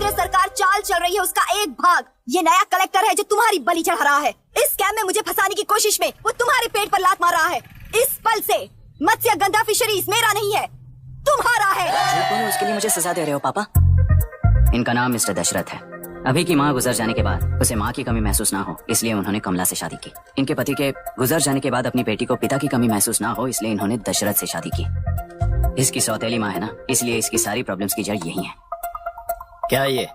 जो सरकार चाल चल रही है उसका एक भाग ये नया कलेक्टर है जो तुम्हारी बलि चढ़ा रहा है। इस स्कैम में मुझे फंसाने की कोशिश में वो तुम्हारे पेट पर लात मार रहा है। इस पल से मत्स्य गंधा फिशरीज मेरा नहीं है, तुम्हारा है। तुम उसके लिए मुझे सजा दे रहे हो पापा? इनका नाम मिस्टर दशरथ है। अभी की माँ गुजर जाने के बाद उसे माँ की कमी महसूस ना हो इसलिए उन्होंने कमला से शादी की। इनके पति के गुजर जाने के बाद अपनी बेटी को पिता की कमी महसूस ना हो इसलिए इन्होंने दशरथ से शादी की। इसकी सौतेली माँ है ना, इसलिए इसकी सारी प्रॉब्लम्स की जड़ यही है। क्या ये?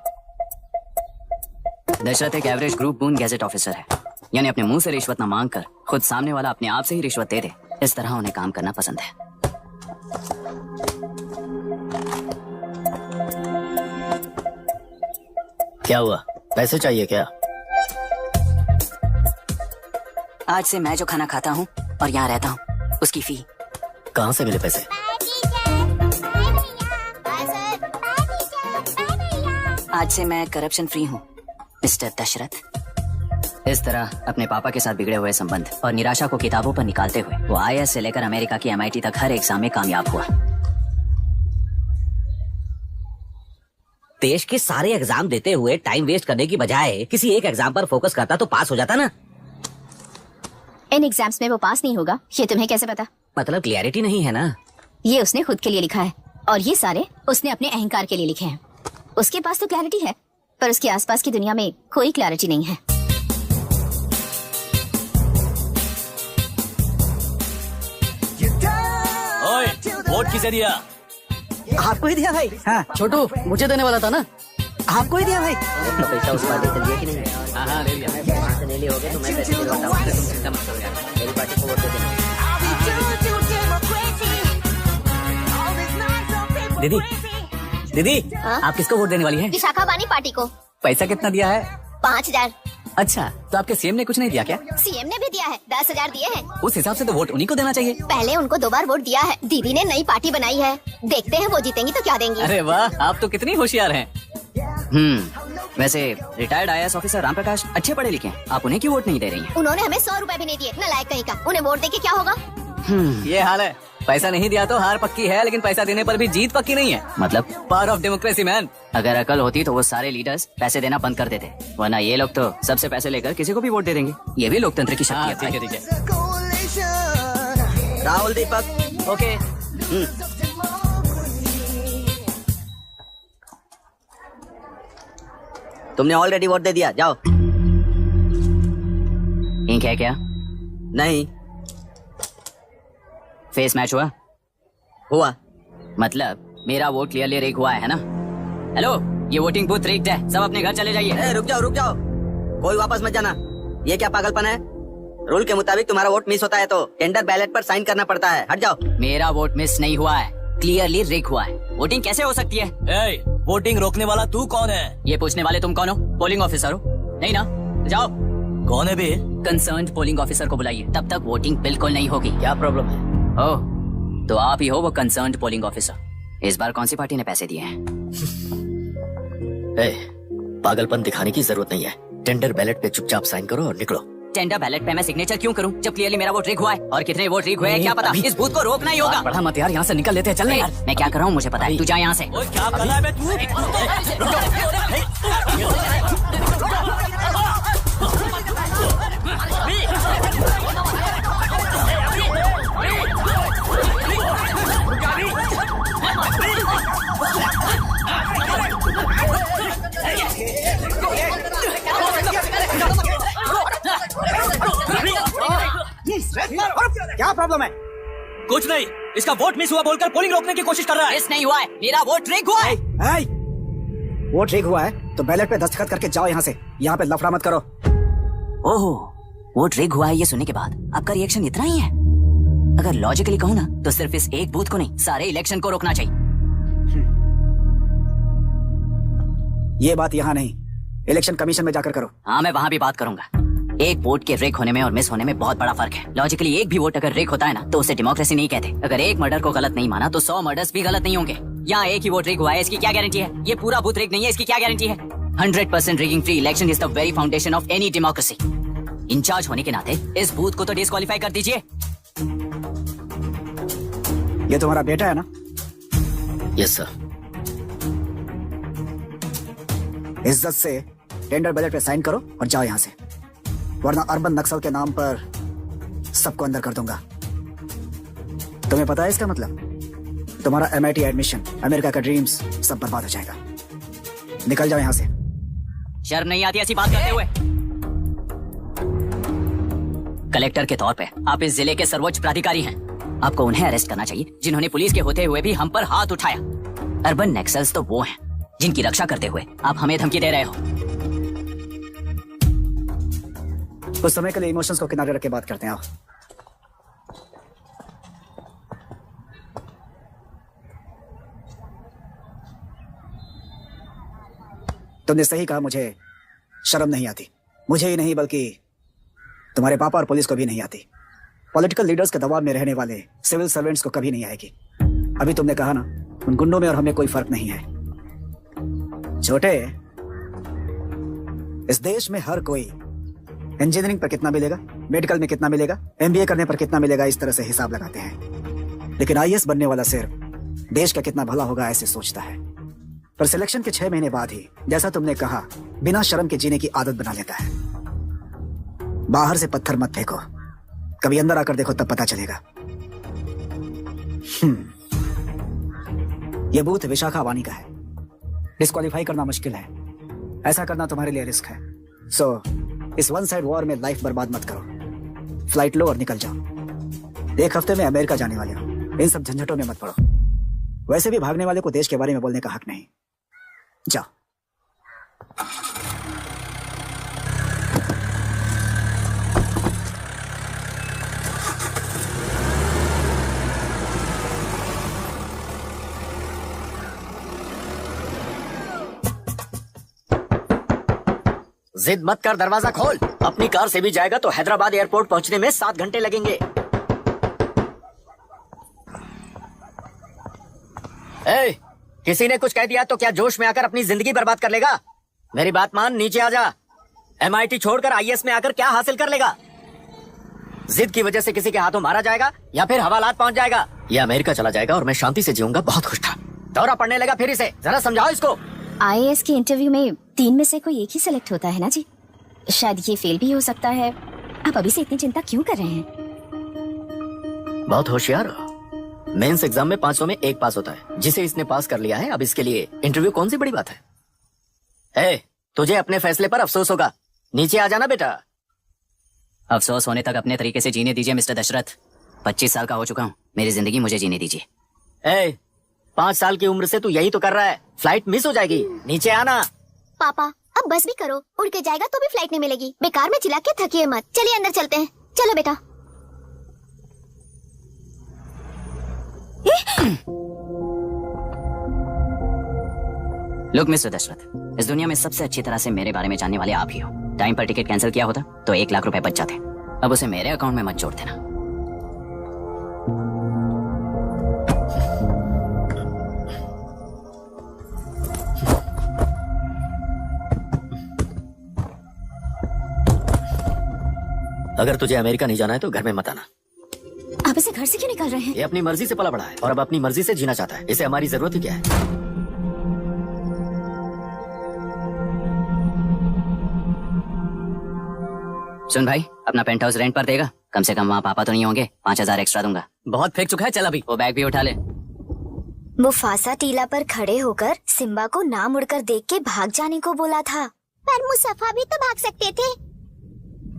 दशरथ एक एवरेज ग्रुप बून गैजेट ऑफिसर है, यानी अपने मुंह से रिश्वत न मांग कर खुद सामने वाला अपने आप से ही रिश्वत दे दे, इस तरह उन्हें काम करना पसंद है। क्या हुआ? पैसे चाहिए क्या? आज से मैं जो खाना खाता हूँ और यहाँ रहता हूँ उसकी फी। कहाँ से मिले पैसे? आज से मैं करप्शन फ्री हूँ मिस्टर दशरथ। इस तरह अपने पापा के साथ बिगड़े हुए संबंध और निराशा को किताबों पर निकालते हुए वो IAS से लेकर अमेरिका की MIT तक हर एग्जाम में कामयाब हुआ। देश के सारे एग्जाम देते हुए टाइम वेस्ट करने की बजाय किसी एक एग्जाम पर फोकस करता तो पास हो जाता ना। इन एग्जाम्स में वो पास नहीं होगा, ये तुम्हें कैसे पता? मतलब क्लियरिटी नहीं है ना। ये उसने खुद के लिए लिखा है और ये सारे उसने अपने अहंकार के लिए लिखे हैं। उसके पास तो क्लैरिटी है पर उसके आसपास की दुनिया में कोई क्लैरिटी नहीं है। ओए, वोट किसे दिया? आपको ही दिया भाई। हाँ छोटू, मुझे देने वाला था ना। आपको ही दिया भाई। तो पैसा उस पार्टी से लिया कि नहीं? हाँ ले लिया। वहाँ से ले लिए होगे तो मैं पैसे दिलवाता हूँ। तुम चिंता मत करो यार, मेरी पार्टी को वोट दे देना। दीदी, दीदी, आप किसको वोट देने वाली हैं? विशाखा बानी पार्टी को। पैसा कितना दिया है? 5000। अच्छा, तो आपके सीएम ने कुछ नहीं दिया क्या? सीएम ने भी दिया है, 10,000 दिए हैं। उस हिसाब से तो वोट उन्हीं को देना चाहिए। पहले उनको 2 बार वोट दिया है। दीदी ने नई पार्टी बनाई है, देखते हैं वो जीतेंगी तो क्या देंगी। अरे वाह, आप तो कितनी होशियार हैं। वैसे retired IAS officer Ram Prakash अच्छे पढ़े लिखे हैं, आप उन्हें क्यों वोट नहीं दे रही हैं? उन्होंने हमें 100 रुपए भी नहीं दिए, नालायक कहीं का। उन्हें वोट देके क्या होगा? ये हाल है। पैसा नहीं दिया तो हार पक्की है, लेकिन पैसा देने पर भी जीत पक्की नहीं है। मतलब पावर ऑफ डेमोक्रेसी मैन। अगर अकल होती तो वो सारे लीडर्स पैसे देना बंद कर देते, वरना ये लोग तो सबसे पैसे लेकर किसी को भी वोट दे देंगे। ये भी लोकतंत्र की शक्ति है। ठीक है, ठीक है। राहुल दीपक, ओके। तुमने ऑलरेडी वोट दे दिया, जाओ। इंक है क्या? नहीं फेस मैच हुआ? हुआ। मतलब मेरा वोट क्लियरली रिग हुआ है ना? हेलो, ये वोटिंग बूथ रिग्ड है, सब अपने घर चले जाइए। रुक जाओ, कोई वापस मत जाना। ये क्या पागलपन है? रूल के मुताबिक तुम्हारा वोट मिस होता है तो टेंडर बैलेट पर साइन करना पड़ता है। हट जाओ। मेरा वोट मिस नहीं हुआ है, क्लियरली रिग हुआ है। वोटिंग कैसे हो सकती है? वोटिंग रोकने वाला तू कौन है? ये पूछने वाले तुम कौन हो? पोलिंग ऑफिसर हो? नहीं ना? तो जाओ। कौन है बे? कंसर्न्ड पोलिंग ऑफिसर को बुलाइए, तब तक वोटिंग बिल्कुल नहीं होगी। क्या प्रॉब्लम है? ओह, तो आप ही हो वो कंसर्न्ड पोलिंग ऑफिसर। इस बार कौन सी पार्टी ने पैसे दिए हैं? पागलपन दिखाने की जरूरत नहीं है। टेंडर बैलेट पे चुपचाप साइन करो और निकलो। टेंडर बैलेट पे मैं सिग्नेचर क्यों करूं जब क्लियरली मेरा वोट रिग हुआ है? और कितने वोट रिग हुए हैं क्या पता? इस बूथ को रोकना ही होगा। पढ़ा मत यार, यहाँ से निकल लेते हैं। चल यार। मैं क्या कर रहा हूँ मुझे पता है, तू जा यहाँ से। क्या कर रहा है बे तू? क्या प्रॉब्लम है? कुछ नहीं, इसका वोट मिस हुआ बोलकर पोलिंग रोकने की कोशिश कर रहा है। मिस नहीं हुआ है, मेरा वोट रिग हुआ है। वोट रिग हुआ है तो बैलेट पे दस्तखत करके जाओ यहाँ से। यहाँ पे लफड़ा मत करो। ओहो, वोट रिग हुआ है ये सुनने के बाद आपका रिएक्शन इतना ही है? अगर लॉजिकली कहूँ ना तो सिर्फ इस एक बूथ को नहीं, सारे इलेक्शन को रोकना चाहिए। ये बात यहाँ नहीं, इलेक्शन कमीशन में जाकर करो। हाँ, मैं वहाँ भी बात करूंगा। एक वोट के रिग होने में और मिस होने में बहुत बड़ा फर्क है। लॉजिकली एक भी वोट अगर रिग होता है ना तो उसे डेमोक्रेसी नहीं कहते। अगर एक मर्डर को गलत नहीं माना तो 100 मर्डर्स भी गलत नहीं होंगे। यहाँ एक ही वोट रिग हुआ है, इसकी क्या गारंटी है? ये पूरा बूथ रिग नहीं है, इसकी क्या गारंटी है? 100% rigging free election is the very foundation of any democracy. In charge होने के नाते इस बूथ को तो डिस्क्वालीफाई कर दीजिए। ये तुम्हारा बेटा है ना? Yes sir. इज्जत से टेंडर बैलेट पे साइन करो और जाओ यहाँ से, वरना अर्बन नक्सल के नाम पर सबको अंदर कर दूंगा। तुम्हें पता है इसका मतलब? तुम्हारा MIT एडमिशन, अमेरिका का ड्रीम्स सब बर्बाद हो जाएगा। निकल जाओ यहाँ से। शर्म नहीं आती ऐसी बात करते हुए? कलेक्टर के तौर पे आप इस जिले के सर्वोच्च प्राधिकारी हैं। आपको उन्हें अरेस्ट करना चाहिए जिन्होंने पुलिस के होते हुए भी हम पर हाथ उठाया। अर्बन नक्सल्स तो वो हैं जिनकी रक्षा करते हुए आप हमें धमकी दे रहे हो। कुछ समय के लिए इमोशंस को किनारे रख के बात करते हैं। आओ। तुमने सही कहा, मुझे शर्म नहीं आती। मुझे ही नहीं बल्कि तुम्हारे पापा और पुलिस को भी नहीं आती। पॉलिटिकल लीडर्स के दबाव में रहने वाले सिविल सर्वेंट्स को कभी नहीं आएगी। अभी तुमने कहा ना, उन गुंडों में और हमें कोई फर्क नहीं है। छोटे, इस देश में हर कोई इंजीनियरिंग पर कितना मिलेगा, मेडिकल में कितना मिलेगा, MBA करने पर कितना मिलेगा, इस तरह से हिसाब लगाते हैं। लेकिन IAS बनने वाला सिर्फ देश का कितना भला होगा ऐसे सोचता है। पर सिलेक्शन के 6 महीने बाद ही, जैसा तुमने कहा, बिना शर्म के जीने की आदत बना लेता है। बाहर से पत्थर मत फेंको, कभी अंदर आकर देखो तब पता चलेगा। यह बूथ विशाखा वानी का है। डिस्क्वालीफाई करना मुश्किल है, ऐसा करना तुम्हारे लिए रिस्क है। सो इस वन साइड वॉर में लाइफ बर्बाद मत करो। फ्लाइट लो और निकल जाओ। 1 हफ्ते में अमेरिका जाने वाले हो, इन सब झंझटों में मत पड़ो। वैसे भी भागने वाले को देश के बारे में बोलने का हक नहीं। जाओ। जिद मत कर, दरवाजा खोल। अपनी कार से भी जाएगा तो हैदराबाद एयरपोर्ट पहुंचने में 7 घंटे लगेंगे। ए, किसी ने कुछ कह दिया तो क्या जोश में आकर अपनी जिंदगी बर्बाद कर लेगा? मेरी बात मान, नीचे आ जा। MIT छोड़कर IAS में आकर क्या हासिल कर लेगा? जिद की वजह से किसी के हाथों मारा जाएगा या फिर हवालात पहुंच जाएगा, या अमेरिका चला जाएगा और मैं शांति से जीऊंगा। बहुत खुश था। दौरा पड़ने लगा फिर इसे, जरा समझाओ इसको। IAS के इंटरव्यू में 3 में से कोई एक ही सिलेक्ट होता है ना जी? शायद ये फेल भी हो सकता है। आप अभी से इतनी चिंता क्यों कर रहे हैं? बहुत होशियार हो। मेंस एग्जाम में 500 में 1 पास होता है, जिसे इसने पास कर लिया है। अब इसके लिए इंटरव्यू कौन सी बड़ी बात है? तुझे अपने फैसले पर अफसोस होगा। नीचे आ जाना बेटा। अफसोस होने तक अपने तरीके से जीने दीजिए मिस्टर दशरथ। 25 साल का हो चुका हूँ, मेरी जिंदगी मुझे जीने दीजिए। 5 साल की उम्र से तू यही तो कर रहा है। फ्लाइट मिस हो जाएगी, नीचे आना। पापा अब बस भी करो, उड़ के जाएगा तो भी फ्लाइट नहीं मिलेगी। बेकार में चिल्ला के थकिए मत। चलिए अंदर चलते हैं। चलो बेटा। लुक मिस्टर दशरथ, इस दुनिया में सबसे अच्छी तरह से मेरे बारे में जानने वाले आप ही हो। टाइम पर टिकट कैंसिल किया होता तो 1 लाख रुपए बच जाते। अब उसे मेरे अकाउंट में मत जोड़ देना। अगर तुझे अमेरिका नहीं जाना है तो घर में मत आना। आप इसे घर से क्यों निकाल रहे हैं? ये अपनी मर्जी से पला बड़ा है और अब अपनी मर्जी से जीना चाहता है। इसे हमारी जरूरत ही क्या है? सुन भाई, अपना पेंट हाउस रेंट पर देगा? कम से कम वहाँ पापा तो नहीं होंगे। 5000 एक्स्ट्रा दूंगा। बहुत फेंक चुका है, चल अभी। वो बैग भी उठा ले। मुफासा टीला पर खड़े होकर सिम्बा को ना मुड़कर देख के भाग जाने को बोला था, पर मुसफा भी तो भाग सकते थे।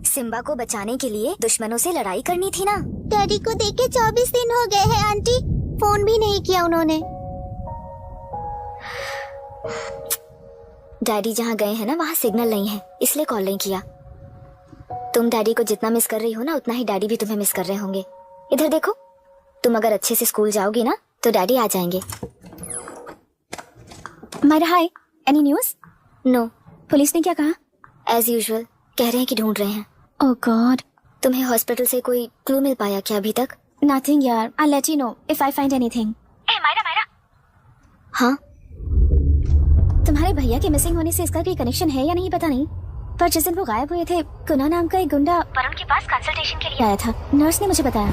सिम्बा को बचाने के लिए दुश्मनों से लड़ाई करनी थी ना। डैडी को देखे 24 दिन हो गए हैं आंटी, फोन भी नहीं किया उन्होंने। डैडी जहाँ गए हैं ना, वहाँ सिग्नल नहीं है, इसलिए कॉल नहीं किया। तुम डैडी को जितना मिस कर रही हो ना, उतना ही डैडी भी तुम्हें मिस कर रहे होंगे। इधर देखो, तुम अगर अच्छे से स्कूल जाओगी ना तो डैडी आ जाएंगे। मायरा हाय, एनी न्यूज? नो। पुलिस ने क्या कहा? एज यूजुअल कह रहे हैं कि ढूंढ रहे हैं। ओह गॉड। तुम्हें हॉस्पिटल से कोई क्लू मिल पाया क्या अभी तक? नथिंग यार, I let you know if I find anything. Myra. हाँ, तुम्हारे भैया के मिसिंग होने से इसका कोई कनेक्शन है या नहीं पता नहीं, पर जिस दिन वो गायब हुए थे, कुना नाम का एक गुंडा वरुण के पास कंसल्टेशन के लिए आया था। नर्स ने मुझे बताया।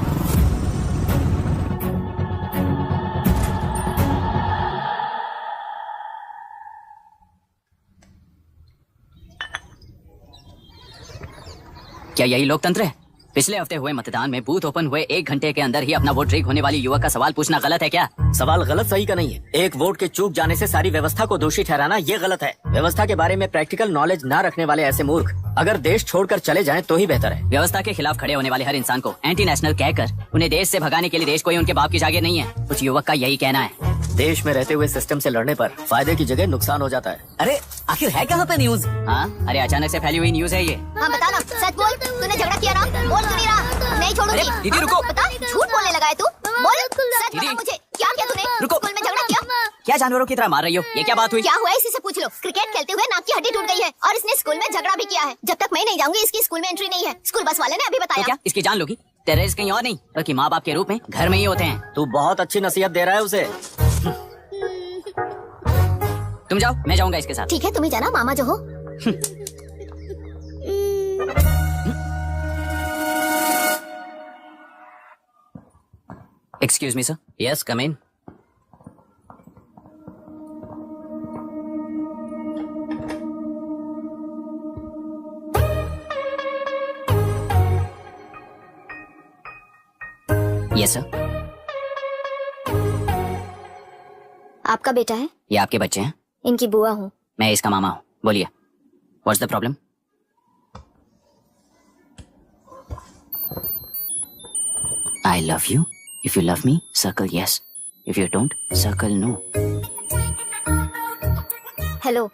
क्या यही लोकतंत्र है? पिछले हफ्ते हुए मतदान में बूथ ओपन हुए 1 घंटे के अंदर ही अपना वोट रीक होने वाली युवक का सवाल पूछना गलत है क्या? सवाल गलत सही का नहीं है। एक वोट के चूक जाने से सारी व्यवस्था को दोषी ठहराना ये गलत है। व्यवस्था के बारे में प्रैक्टिकल नॉलेज न रखने वाले ऐसे मूर्ख अगर देश छोड़कर चले जाएं तो ही बेहतर है। व्यवस्था के खिलाफ खड़े होने वाले हर इंसान को एंटी नेशनल कहकर उन्हें देश से भगाने के लिए देश कोई उनके बाप की जागीर नहीं है। उस युवक का यही कहना है। देश में रहते हुए सिस्टम से लड़ने पर फायदे की जगह नुकसान हो जाता है। अरे आखिर है कहाँ पे न्यूज? हाँ, अरे अचानक से फैली हुई न्यूज है ये। हाँ बता ना, सच बोल, तूने झगड़ा किया ना? बोल क्यों नहीं रहा? नहीं छोड़ूंगी। अरे, दीदी रुको। बता, झूठ बोलने लगा है तू? बोल, सच दीदी। बता मुझे, क्या किया तूने? रुको। स्कूल में झगड़ा किया? क्या जानवरों की तरह मार रही हो? ये क्या बात हुई? क्या हुआ है इसी से पूछ लो। क्रिकेट खेलते हुए नाक की हड्डी टूट गई है और इसने स्कूल में झगड़ा भी किया है। जब तक मैं नहीं जाऊंगी इसकी स्कूल में एंट्री नहीं है। स्कूल बस वाले ने अभी तो बताया। क्या इसकी जान लोगी? टेररिस्ट कहीं और नहीं बल्कि माँ बाप के रूप में घर में ही होते हैं। तू बहुत अच्छी नसीहत दे रहा है उसे। तुम जाओ, मैं जाऊंगा इसके साथ। ठीक है, तुम ही जाना, मामा जो हो। Excuse me sir. Yes come in. Yes sir. आपका बेटा है? ये आपके बच्चे हैं? इनकी बुआ हूँ। मैं इसका मामा हूँ। बोलिए, what's the problem? I love you. If you love me circle yes, if you don't circle no. Hello,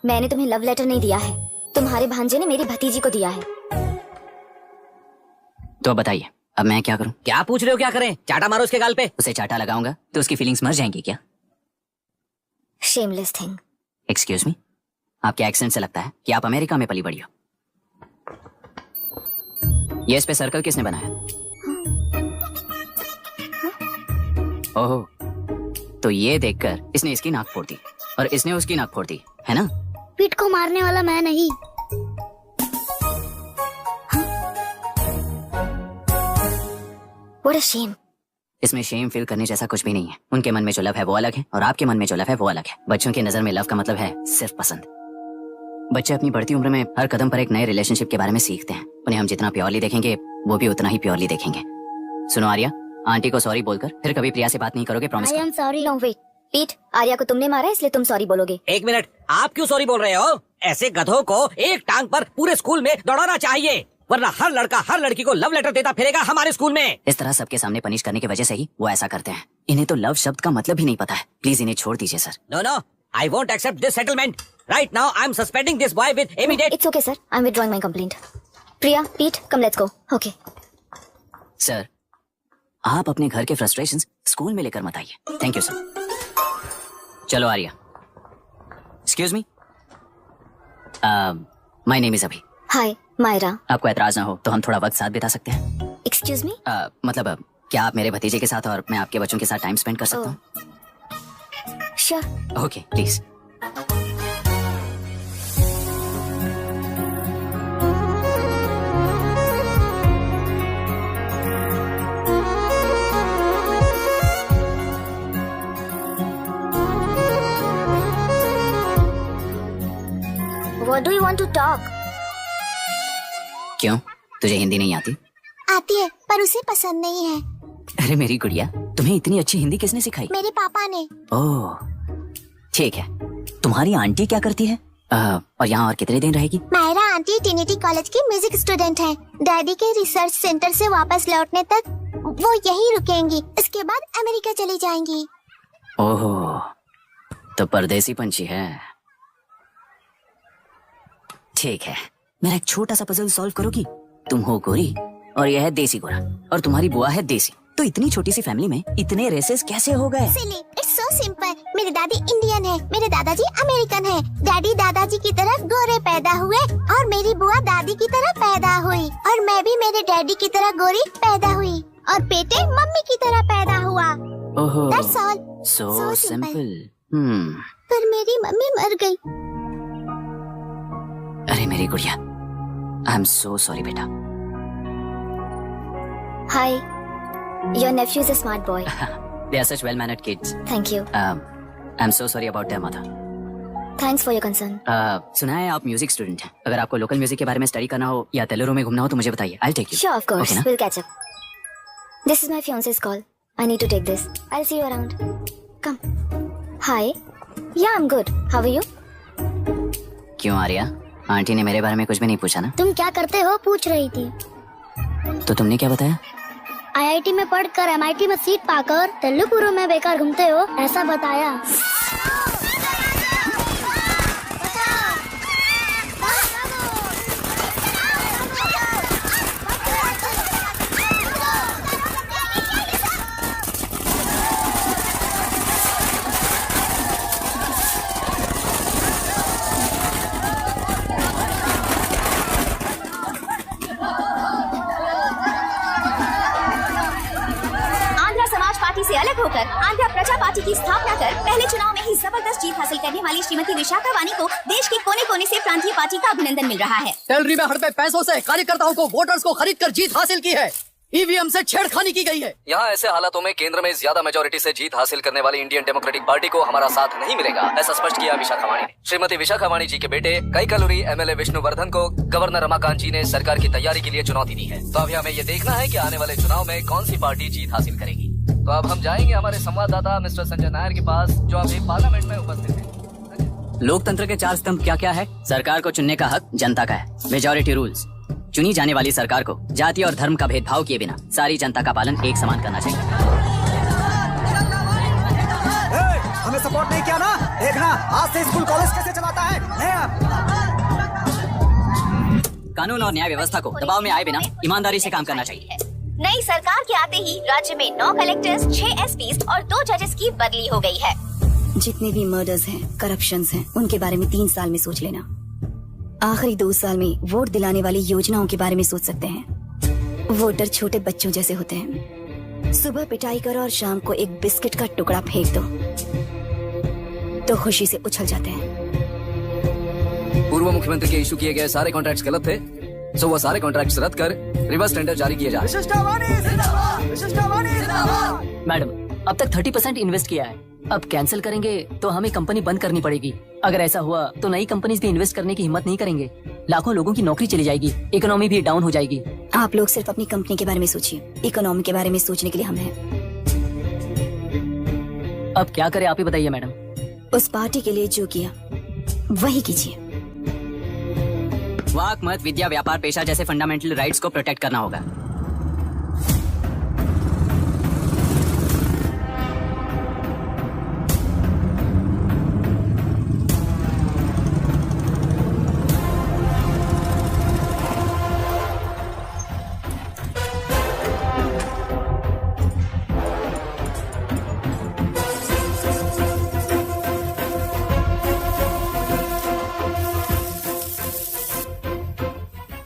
मैंने तुम्हें लव लेटर नहीं दिया है, तुम्हारे भांजे ने मेरी भतीजी को दिया है। तो बताइए अब मैं क्या करूं? क्या पूछ रहे हो? क्या करें? चाटा मारो उसके गाल पे। उसे चाटा लगाऊंगा तो उसकी फीलिंग्स मर जाएंगी क्या? Shameless thing. एक्सक्यूज मी, आपके एक्सेंट से लगता है कि आप अमेरिका में पली बड़ी हो। ये इस पे सर्कल किसने बनाया? ओहो, तो ये देखकर इसने इसकी नाक फोड़ दी और इसने उसकी नाक फोड़ दी, है ना? पीठ को मारने वाला मैं नहीं। What a shame। इसमें शेम फील करने जैसा कुछ भी नहीं है। उनके मन में जो लव है वो अलग है और आपके मन में जो लव है वो अलग है। बच्चों की नजर में लव का मतलब है सिर्फ पसंद। बच्चे अपनी बढ़ती उम्र में हर कदम पर एक नए रिलेशनशिप के बारे में सीखते हैं। उन्हें हम जितना प्योरली देखेंगे वो भी उतना ही प्योरली देखेंगे। सुनो आर्या, आंटी को सॉरी बोलकर फिर कभी प्रिया से बात नहीं करोगे, प्रॉमिस आई करो। Am sorry. नो वेट, पीट, आर्या को तुमने मारा इसलिए तुम सॉरी बोलोगे। एक मिनट, आप क्यों सॉरी बोल रहे हो? ऐसे गधों को एक टांग पर पूरे स्कूल में दौड़ाना चाहिए, वरना हर लड़का हर लड़की को लव लेटर देता फिरेगा हमारे स्कूल में। इस तरह सबके सामने पनिश करने की वजह से ही वो ऐसा करते हैं। इन्हें तो लव शब्द का मतलब ही नहीं पता है। प्लीज इन्हें छोड़ दीजिए sir. No no, I won't accept this settlement. Right now I am suspending this boy with immediate. It's okay sir, I am withdrawing my complaint. Priya, Pete, come let's go. Okay. Sir, आप अपने घर के frustrations school में लेकर मत आइए। Thank you sir. चलो Arya. Excuse me, my name is Abhi. Hi Myra. आपको एतराज ना हो तो हम थोड़ा वक्त साथ बिता सकते हैं? Excuse me. मतलब क्या आप मेरे भतीजे के साथ और मैं आपके बच्चों के साथ टाइम स्पेंड कर सकता हूँ? Sure. Okay please. What do you want to talk? क्यों, तुझे हिंदी नहीं आती? आती है पर उसे पसंद नहीं है। अरे मेरी गुड़िया, तुम्हें इतनी अच्छी हिंदी किसने सिखाई? मेरे पापा ने। ओह ठीक है। तुम्हारी आंटी क्या करती है? और यहाँ और कितने दिन रहेगी? मायरा आंटी ट्रिनिटी कॉलेज की म्यूजिक स्टूडेंट है। डैडी के रिसर्च सेंटर से वापस लौटने तक वो यहीं रुकेंगी, इसके बाद अमेरिका चली जाएंगी। ओह, तो परदेसी पंछी है। ठीक है, मेरा एक छोटा सा पजल सॉल्व करोगी? तुम हो गोरी और यह है देसी गोरा और तुम्हारी बुआ है देसी, तो इतनी छोटी सी फैमिली में इतने रेसेस कैसे हो गए? सिली, इट्स सो सिंपल। मेरे दादी इंडियन है, मेरे दादाजी अमेरिकन है। डैडी दादाजी की तरह गोरे पैदा हुए और मेरी बुआ दादी की तरह पैदा हुई और मैं भी मेरे डैडी की तरह गोरी पैदा हुई और बेटे मम्मी की तरह पैदा हुआ। ओहो, That's all. So So simple. पर मेरी मम्मी मर गई। अरे मेरी गुड़िया, आई एम सो सॉरी बेटा। Hi, your nephew is a smart boy. They are such well-mannered kids. Thank you. I'm so sorry about their mother. Thanks for your concern. सुना है आप म्यूजिक स्टूडेंट हैं। अगर आपको लोकल म्यूजिक के बारे में स्टडी करना हो या तेलुरु में घूमना हो तो मुझे बताइए। I take you. Sure, of course. Okay, ना? We'll catch up. This is my fiance's call. I need to take this. I'll see you around. Come. Hi. Yeah, I'm good. How are you? क्यों Arya, aunty ने मेरे बारे में कुछ भी नहीं पूछा ना? तुम क्या करते हो पूछ रही थी। तो तुमने क्या बताया? IIT में पढ़कर MIT में सीट पाकर तेलुगुरु में बेकार घूमते हो ऐसा बताया। आंध्र समाज पार्टी से अलग होकर आंध्र प्रजा पार्टी की स्थापना कर पहले चुनाव में ही जबरदस्त जीत हासिल करने वाली श्रीमती विशाखा वानी को देश के कोने कोने से प्रांतीय पार्टी का अभिनंदन मिल रहा है। टेलरी में हड़पे पैसों से कार्यकर्ताओं को वोटर्स को खरीद कर जीत हासिल की है। ईवीएम से छेड़खानी की गई है। यहाँ ऐसे हालातों में केंद्र में ज्यादा मेजोरिटी से जीत हासिल करने वाली इंडियन डेमोक्रेटिक पार्टी को हमारा साथ नहीं मिलेगा, ऐसा स्पष्ट किया विशाखा वाणी ने। श्रीमती विशाखा वाणी जी के बेटे कैकलुरी MLA विष्णुवर्धन को गवर्नर रमाकांत जी ने सरकार की तैयारी के लिए चुनौती दी है। तो अभी हमें ये देखना है कि आने वाले चुनाव में कौन सी पार्टी जीत हासिल करेगी। तो अब हम जाएंगे हमारे संवाददाता मिस्टर संजय नायर के पास, जो अभी पार्लियामेंट में उपस्थित है। लोकतंत्र के 4 स्तंभ क्या क्या है? सरकार को चुनने का हक जनता का है। Majority rules. चुनी जाने वाली सरकार को जाति और धर्म का भेदभाव किए बिना सारी जनता का पालन एक समान करना चाहिए। हमें सपोर्ट नहीं किया ना, देखना आज से स्कूल कॉलेज कैसे चलाता है। कानून और न्याय व्यवस्था को दबाव में आए बिना ईमानदारी से काम करना चाहिए। नई सरकार के आते ही राज्य में 9 कलेक्टर्स, 6 SPs और 2 जजेस की बदली हो गई है। जितने भी मर्डर्स हैं, करप्शंस हैं, उनके बारे में 3 साल में सोच लेना। आखिरी 2 साल में वोट दिलाने वाली योजनाओं के बारे में सोच सकते हैं। वोटर छोटे बच्चों जैसे होते हैं। सुबह पिटाई करो और शाम को एक बिस्किट का टुकड़ा फेंक दो तो खुशी से उछल जाते हैं। पूर्व मुख्यमंत्री के इशू किए गए सारे कॉन्ट्रैक्ट्स गलत थे, सो वो सारे कॉन्ट्रैक्ट्स रद्द कर रिवर्स टेंडर जारी किए जाए। मैडम, अब तक 30% इन्वेस्ट किया है, अब कैंसिल करेंगे तो हमें कंपनी बंद करनी पड़ेगी। अगर ऐसा हुआ तो नई कंपनीज भी इन्वेस्ट करने की हिम्मत नहीं करेंगे। लाखों लोगों की नौकरी चली जाएगी, इकोनॉमी भी डाउन हो जाएगी। आप लोग सिर्फ अपनी कंपनी के बारे में सोचिए, इकोनॉमी के बारे में सोचने के लिए हम हैं। अब क्या करें आप ही बताइए मैडम। उस पार्टी के लिए जो किया वही कीजिए। वाक, मत, विद्या, व्यापार, पेशा जैसे फंडामेंटल राइट्स को प्रोटेक्ट करना होगा।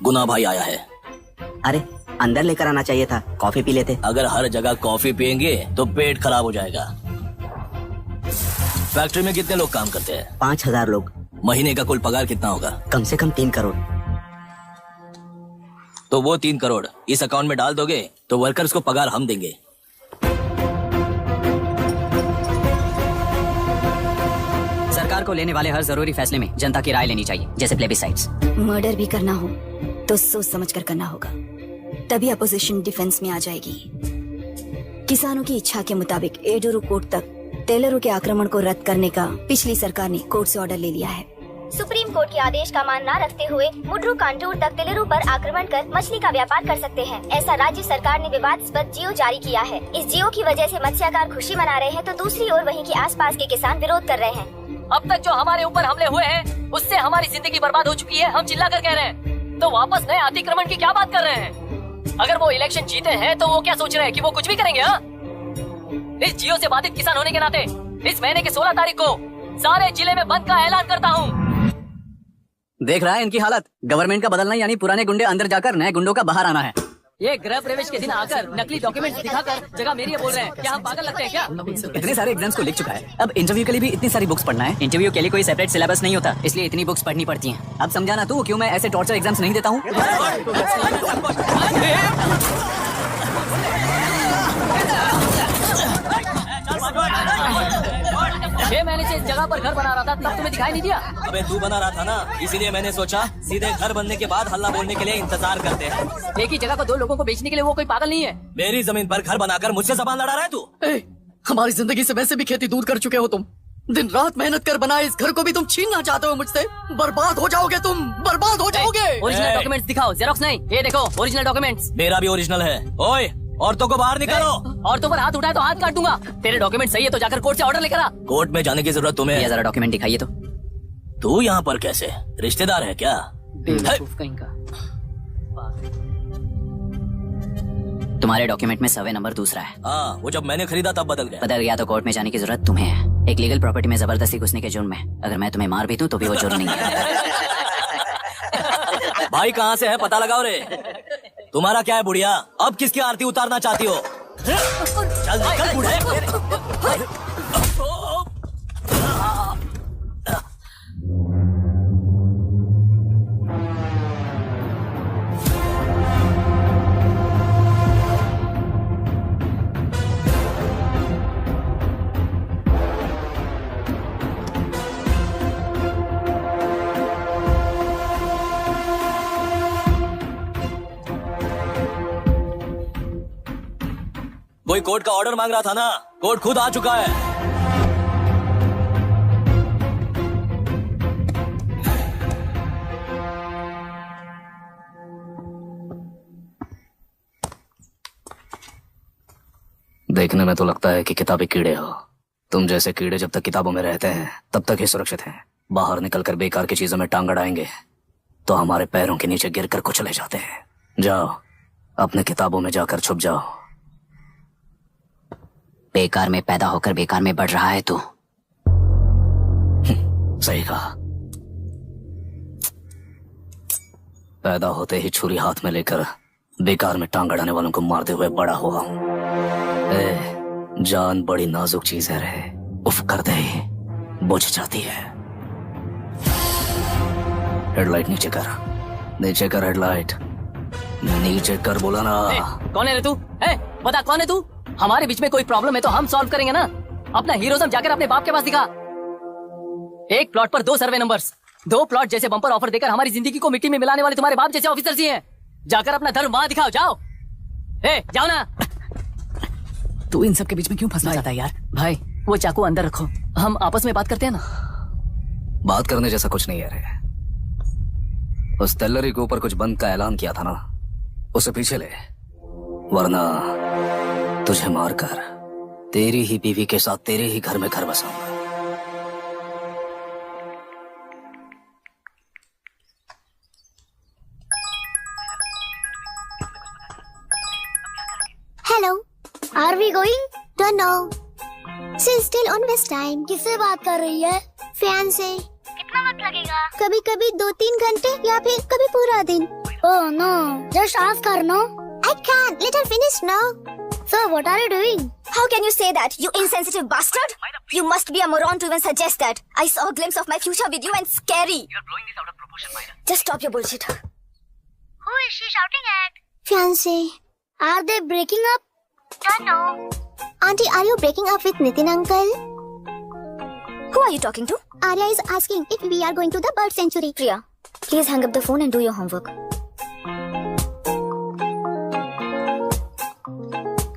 गुना भाई आया है। अरे अंदर लेकर आना चाहिए था, कॉफी पी लेते। अगर हर जगह कॉफी पियेंगे तो पेट खराब हो जाएगा। फैक्ट्री में कितने लोग काम करते हैं? 5000 लोग। महीने का कुल पगार कितना होगा? कम से कम 3 करोड़। तो वो 3 करोड़ इस अकाउंट में डाल दोगे तो वर्कर्स को पगार हम देंगे। सरकार को लेने वाले हर जरूरी फैसले में जनता की राय लेनी चाहिए, जैसे प्लेबिसाइट्स। मर्डर भी करना हो तो सोच समझ कर करना होगा, तभी अपोजिशन डिफेंस में आ जाएगी। किसानों की इच्छा के मुताबिक एडुरु कोर्ट तक टेलरों के आक्रमण को रद्द करने का पिछली सरकार ने कोर्ट से ऑर्डर ले लिया है। सुप्रीम कोर्ट के आदेश का मान न रखते हुए मुड्रू कांटूर तक तेलुरु पर आक्रमण कर मछली का व्यापार कर सकते हैं, ऐसा राज्य सरकार ने विवादास्पद जियो जारी किया है। इस जियो की वजह से मत्स्यकार खुशी मना रहे हैं तो दूसरी ओर वहीं के आसपास के किसान विरोध कर रहे हैं। अब तक जो हमारे ऊपर हमले हुए हैं उससे हमारी जिंदगी बर्बाद हो चुकी है, हम चिल्ला कर कह रहे हैं, तो वापस नए अतिक्रमण की क्या बात कर रहे हैं? अगर वो इलेक्शन जीते हैं तो वो क्या सोच रहे हैं कि वो कुछ भी करेंगे? हाँ, इस जियो से बाधित किसान होने के नाते इस महीने के 16 तारीख को सारे जिले में बंद का ऐलान करता हूँ। देख रहा है इनकी हालत। गवर्नमेंट का बदलना यानी पुराने गुंडे अंदर जाकर नए गुंडों का बाहर आना है। ये गृह प्रवेश के दिन आकर नकली डॉक्यूमेंट्स दिखाकर जगह मेरी बोल रहे हैं, क्या हम पागल लगते हैं क्या? इतने सारे एग्जाम्स को लिख चुका है, अब इंटरव्यू के लिए भी इतनी सारी बुक्स पढ़ना है। इंटरव्यू के लिए कोई सेपरेट सिलेबस नहीं होता, इसलिए इतनी बुक्स पढ़नी पड़ती हैं। अब समझाना तू क्यों मैं ऐसे टॉर्चर एग्जाम्स नहीं देता हूँ। 6 महीने से इस जगह पर घर बना रहा था, तब तुम्हें दिखाई नहीं दिया? अबे तू बना रहा था ना, इसीलिए मैंने सोचा सीधे घर बनने के बाद हल्ला बोलने के लिए इंतजार करते हैं। एक ही जगह को 2 लोगों को बेचने के लिए वो कोई पागल नहीं है। मेरी जमीन पर घर बनाकर मुझसे जबान लड़ा रहा है तू। हमारी जिंदगी से वैसे भी खेती दूर कर चुके हो तुम। दिन रात मेहनत कर बनाए इस घर को भी तुम छीनना चाहते हो मुझसे। बर्बाद हो जाओगे तुम, बर्बाद हो जाओगे। ओरिजिनल डॉक्यूमेंट्स दिखाओ, जेरोक्स नहीं। ये देखो ओरिजिनल डॉक्यूमेंट्स। मेरा भी ओरिजिनल है। ओए औरतों को बाहर निकालो। औरतों पर हाथ उठाए तो हाथ काट दूंगा। तेरे डॉक्यूमेंट सही है तो जाकर कोर्ट से ऑर्डर लेकर आ। कोर्ट में जाने की जरूरत तुम्हें ये है। जरा डॉक्यूमेंट दिखाइए तो। तू यहाँ पर कैसे? रिश्तेदार है क्या? बेवकूफ कहीं का। तुम्हारे डॉक्यूमेंट में सर्वे नंबर दूसरा है। हाँ, वो जब मैंने खरीदा तब बदल गया। बदल गया तो कोर्ट में जाने की जरूरत तुम्हें है। एक लीगल प्रॉपर्टी में जबरदस्ती घुसने के जुर्म में अगर मैं तुम्हें मार भी दूं तो भी वो जुर्म नहीं है। भाई कहाँ से है पता लगाओ रे। तुम्हारा क्या है बुढ़िया? अब किसकी आरती उतारना चाहती हो? चल निकल बूढ़े। कोई कोर्ट का ऑर्डर मांग रहा था ना, कोर्ट खुद आ चुका है। देखने में तो लगता है कि किताबी कीड़े हो। तुम जैसे कीड़े जब तक किताबों में रहते हैं तब तक ही सुरक्षित हैं। बाहर निकलकर बेकार की चीजों में टांग अड़ाएंगे तो हमारे पैरों के नीचे गिरकर कुचले जाते हैं। जाओ अपने किताबों में जाकर छुप जाओ। बेकार में पैदा होकर बेकार में बढ़ रहा है तू। सही कहा। पैदा होते ही छुरी हाथ में लेकर बेकार में टांग अड़ाने वालों को मारते हुए बड़ा हुआ हूं। जान बड़ी नाजुक चीज है रे, उफ करते ही बुझ जाती है। हेडलाइट नीचे कर, नीचे कर हेडलाइट, नीचे कर बोला ना। कौन है रे तू? बता कौन है तू? हमारे बीच में कोई प्रॉब्लम है तो हम सॉल्व करेंगे ना। अपना हीरोइज्म जाकर अपने बाप के पास दिखा। एक प्लॉट पर 2 सर्वे नंबर्स, 2 प्लॉट जैसे बम्पर ऑफर देकर हमारी जिंदगी को मिट्टी में मिलाने वाले तुम्हारे बाप जैसे ऑफिसर्स ही हैं। जाकर अपना धर्म वहां दिखाओ, जाओ। जाओ ना। तू इन सब के बीच में क्यों फंसना चाहता है यार? भाई वो चाकू अंदर रखो, हम आपस में बात करते हैं ना। बात करने जैसा कुछ नहीं है रे। उस तेलरी के ऊपर कुछ बंद का ऐलान किया था ना, उसे पीछे ले, वरना तुझे मारकर तेरी ही बीवी के साथ तेरे ही घर में घर बसाऊंगा। Hello, are we going? Don't know. She still on waste time. किससे बात कर रही है? फैन से। कितना वक्त लगेगा? कभी कभी 2-3 घंटे या फिर कभी पूरा दिन। Oh no, just ask her no. I can, let her finish now. So what are you doing? How can you say that, you insensitive bastard? You must be a moron to even suggest that. I saw a glimpse of my future with you and scary. You're blowing this out of proportion, Myra. Just stop your bullshit. Who is she shouting at? Fiancé. Are they breaking up? Don't know. Auntie, are you breaking up with Nitin uncle? Who are you talking to? Arya is asking if we are going to the bird sanctuary. Priya, please hang up the phone and do your homework.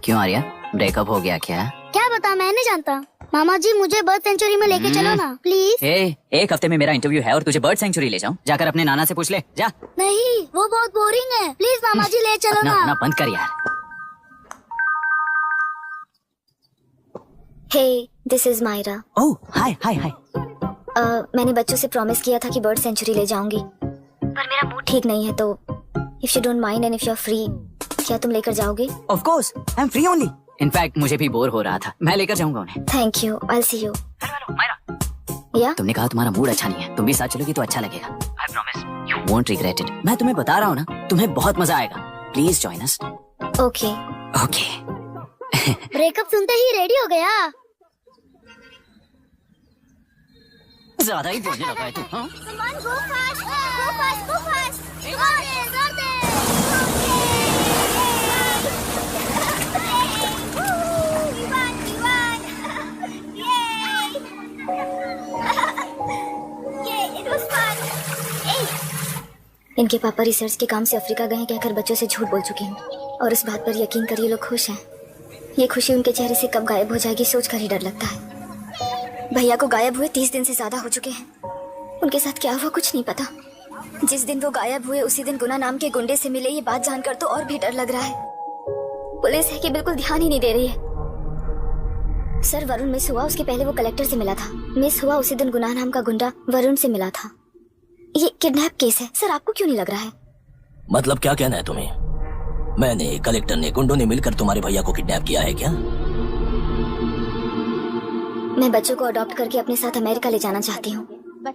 क्यों Arya, breakup हो गया क्या? क्या बता, मैं नहीं जानता। मामा जी मुझे बर्ड सेंचुरी में लेके चलो ना प्लीज। एक हफ्ते में मेरा इंटरव्यू है और तुझे बर्ड सेंचुरी ले जाऊं? जाकर अपने नाना से पूछ ले, जा। नहीं, वो बहुत बोरिंग है। प्लीज मामा जी ले चलो अपना ना। अपना बंद कर यार। Hey, this is Myra. ओह हाय हाय हाय। मैंने बच्चों से प्रॉमिस किया था कि बर्ड सेंचुरी ले जाऊंगी, पर मेरा मूड ठीक नहीं है, तो if you don't mind and if you are free, क्या तुम लेकर जाओगे? Of course, I am free only. In fact मुझे भी बोर हो रहा था, मैं लेकर जाऊंगा उन्हें। Thank you, I see you. या तुमने कहा तुम्हारा मूड अच्छा नहीं है, तुम भी साथ चलोगी तो अच्छा लगेगा। I promise you won't regret it. मैं तुम्हें बता रहा हूँ ना, तुम्हें बहुत मजा आएगा। Please join us. Okay okay. Breakup सुनते ही रेडी हो गया। ज्यादा ही बोलने लगा है तू। हाँ? Go fast, go fast, go fast. जोर दे। We won. Yay! इनके पापा रिसर्च के काम से अफ्रीका गए कहकर बच्चों से झूठ बोल चुके हैं और इस बात पर यकीन कर ये लोग खुश हैं। ये खुशी उनके चेहरे से कब गायब हो जाएगी सोचकर ही डर लगता है। भैया को गायब हुए 30 दिन से ज्यादा हो चुके हैं। उनके साथ क्या हुआ कुछ नहीं पता। जिस दिन वो गायब हुए उसी दिन गुना नाम के गुंडे से मिले, ये बात जानकर तो और भी डर लग रहा है। पुलिस है कि बिल्कुल ध्यान ही नहीं दे रही है। सर वरुण मिस हुआ, उसके पहले वो कलेक्टर से मिला था। मिस हुआ उसी दिन गुनाह नाम का गुंडा वरुण से मिला था। ये किडनैप केस है सर, आपको क्यों नहीं लग रहा है? मतलब क्या कहना है तुम्हें? मैंने, कलेक्टर ने, गुंडों ने मिलकर तुम्हारे भैया को किडनैप किया है क्या? मैं बच्चों को अडॉप्ट करके अपने साथ अमेरिका ले जाना चाहती हूँ।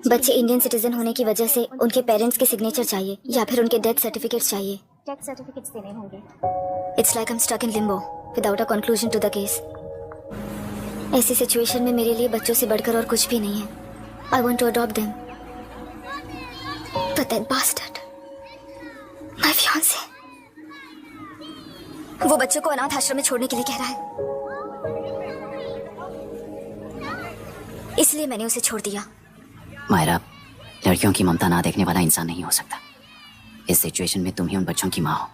बच्चे इंडियन सिटीजन होने की वजह से उनके पेरेंट्स के सिग्नेचर चाहिए या फिर उनके डेथ सर्टिफिकेट्स चाहिए। डेथ सर्टिफिकेट्स देने होंगे। It's like I am stuck in limbo without a conclusion to the case. ऐसी सिचुएशन में मेरे लिए बच्चों से बढ़कर और कुछ भी नहीं है। I want to adopt them but that bastard, my fiance, वो बच्चों को अनाथ आश्रम में छोड़ने के लिए कह रहा है। इसलिए मैंने उसे छोड़ दिया। मायरा, लड़कियों की ममता ना देखने वाला इंसान नहीं हो सकता। इस सिचुएशन में तुम ही उन बच्चों की माँ हो।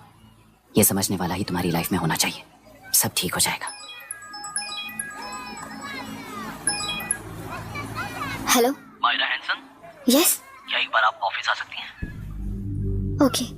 ये समझने वाला ही तुम्हारी लाइफ में होना चाहिए। सब ठीक हो जाएगा। हेलो मायरा हैंसन, यस, क्या एक बार आप ऑफिस आ सकती हैं? ओके।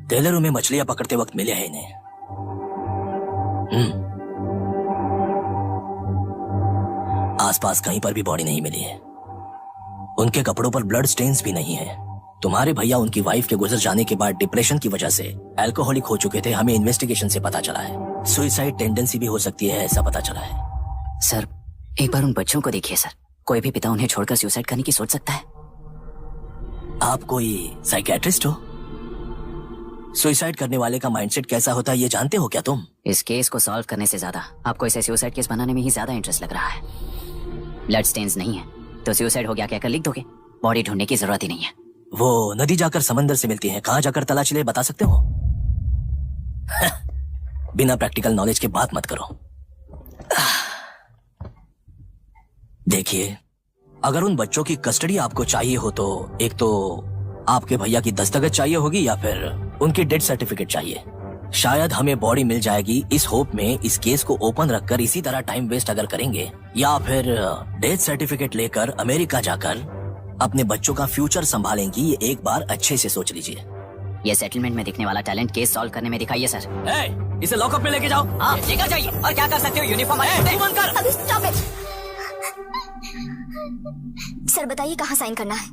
टेलरों में मछलियां पकड़ते वक्त मिले हैं इन्हें। आसपास कहीं पर भी बॉडी नहीं मिली है। उनके कपड़ों पर ब्लड स्टेन्स भी नहीं है। तुम्हारे भैया उनकी वाइफ के गुजर जाने के बाद डिप्रेशन की वजह से अल्कोहलिक हो चुके थे। हमें इन्वेस्टिगेशन से पता चला है सुसाइड टेंडेंसी भी हो सकती है, ऐसा पता चला है। सर एक बार उन बच्चों को देखिए सर। कोई भी पिता उन्हें छोड़कर सुसाइड करने की सोच सकता है? आप कोई साइकियाट्रिस्ट हो? सुसाइड करने वाले का माइंडसेट कैसा होता है ये जानते हो क्या तुम? इस केस को सॉल्व करने से ज्यादा आपको इसे सुसाइड केस बनाने में ही ज्यादा इंटरेस्ट लग रहा है। ब्लड स्टेन्स नहीं है तो सुसाइड हो गया कहकर लिख दोगे। बॉडी ढूंढने की जरूरत ही नहीं है। वो नदी जाकर समंदर से मिलती है, कहाँ जाकर तलाश ले बता सकते हो? बिना प्रैक्टिकल नॉलेज के बात मत करो। देखिए, अगर उन बच्चों की कस्टडी आपको चाहिए हो तो एक तो आपके भैया की दस्तखत चाहिए होगी या फिर उनकी डेथ सर्टिफिकेट चाहिए। शायद हमें बॉडी मिल जाएगी इस होप में इस केस को ओपन रखकर इसी तरह टाइम वेस्ट अगर करेंगे, या फिर डेथ सर्टिफिकेट लेकर अमेरिका जाकर अपने बच्चों का फ्यूचर संभालेंगी। ये एक बार अच्छे से सोच लीजिए। ये सेटलमेंट में दिखने वाला टैलेंट केस सॉल्व करने में दिखाइए सर। इसे लॉकअप में लेके जाओ। हाँ लेकर जाइए। और क्या कर सकते हो? यूनिफॉर्म अभी स्टॉप इट। सर बताइए कहाँ साइन करना है?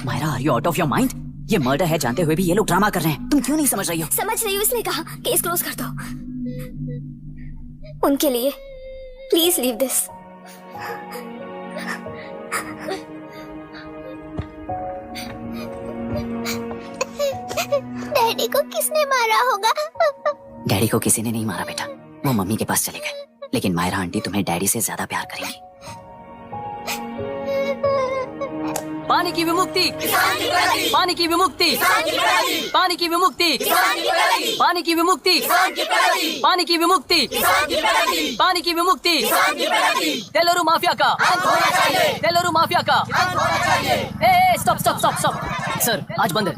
Myra, are you out of your mind? ये मर्डर है जानते हुए भी ये लोग ड्रामा कर रहे हैं। तुम क्यों नहीं समझ रही हो? समझ रही हूँ इसलिए कहा केस क्लोज कर दो। उनके लिए प्लीज लीव दिस। डैडी को किसने मारा होगा? डैडी को किसी ने नहीं मारा बेटा, वो मम्मी के पास चले गए। लेकिन मायरा आंटी तुम्हें डैडी से ज्यादा प्यार करेंगी। पानी की विमुक्ति, पानी की विमुक्ति, पानी की विमुक्ति, पानी की विमुक्ति, पानी की विमुक्ति, पानी की विमुक्ति, टेलरू माफिया का, टेलरू माफिया का। Stop stop stop stop. Sir आज बंद है,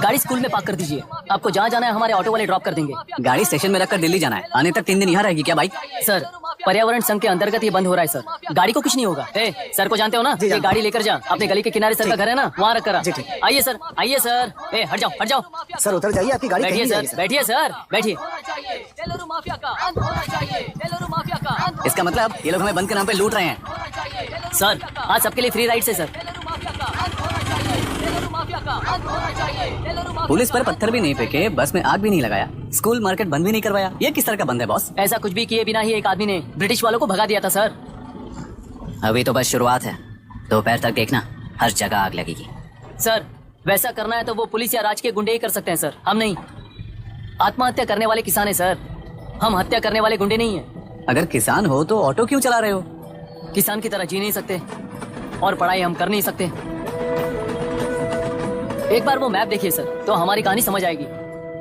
गाड़ी स्कूल में पार्क कर दीजिए। आपको जहाँ जाना है हमारे ऑटो वाले ड्रॉप कर देंगे। गाड़ी स्टेशन में रखकर दिल्ली जाना है। आने तक 3 दिन यहाँ रहेगी क्या बाइक? सर पर्यावरण संघ के अंतर्गत ये बंद हो रहा है सर। गाड़ी को कुछ नहीं होगा। सर को जानते हो ना? ये गाड़ी लेकर जा, अपने गली के किनारे सर का घर है ना, वहाँ रख कर। आइए सर, आइए सर। हट जाओ, हट जाओ सर, उतर जाइए, आपकी गाड़ी बैठिए कहीं सर, नहीं बैठिए सर, बैठिए। इसका मतलब ये लोग हमें बंद के नाम पे लूट रहे हैं। सर आज सबके लिए फ्री राइड है सर। पुलिस पर पत्थर भी नहीं फेंके, बस में आग भी नहीं लगाया, स्कूल मार्केट बंद भी नहीं करवाया। ये किस तरह का बंद है बॉस? ऐसा कुछ भी किए बिना ही एक आदमी ने ब्रिटिश वालों को भगा दिया था सर। अभी तो बस शुरुआत है। दोपहर तक देखना, हर जगह आग लगेगी। सर वैसा करना है तो वो पुलिस या राज के गुंडे ही कर सकते हैं सर, हम नहीं। आत्महत्या करने वाले किसान है सर, हम हत्या करने वाले गुंडे नहीं है। अगर किसान हो तो ऑटो क्यों चला रहे हो? किसान की तरह जी नहीं सकते और पढ़ाई हम कर नहीं सकते। एक बार वो मैप देखिए सर तो हमारी कहानी समझ आएगी।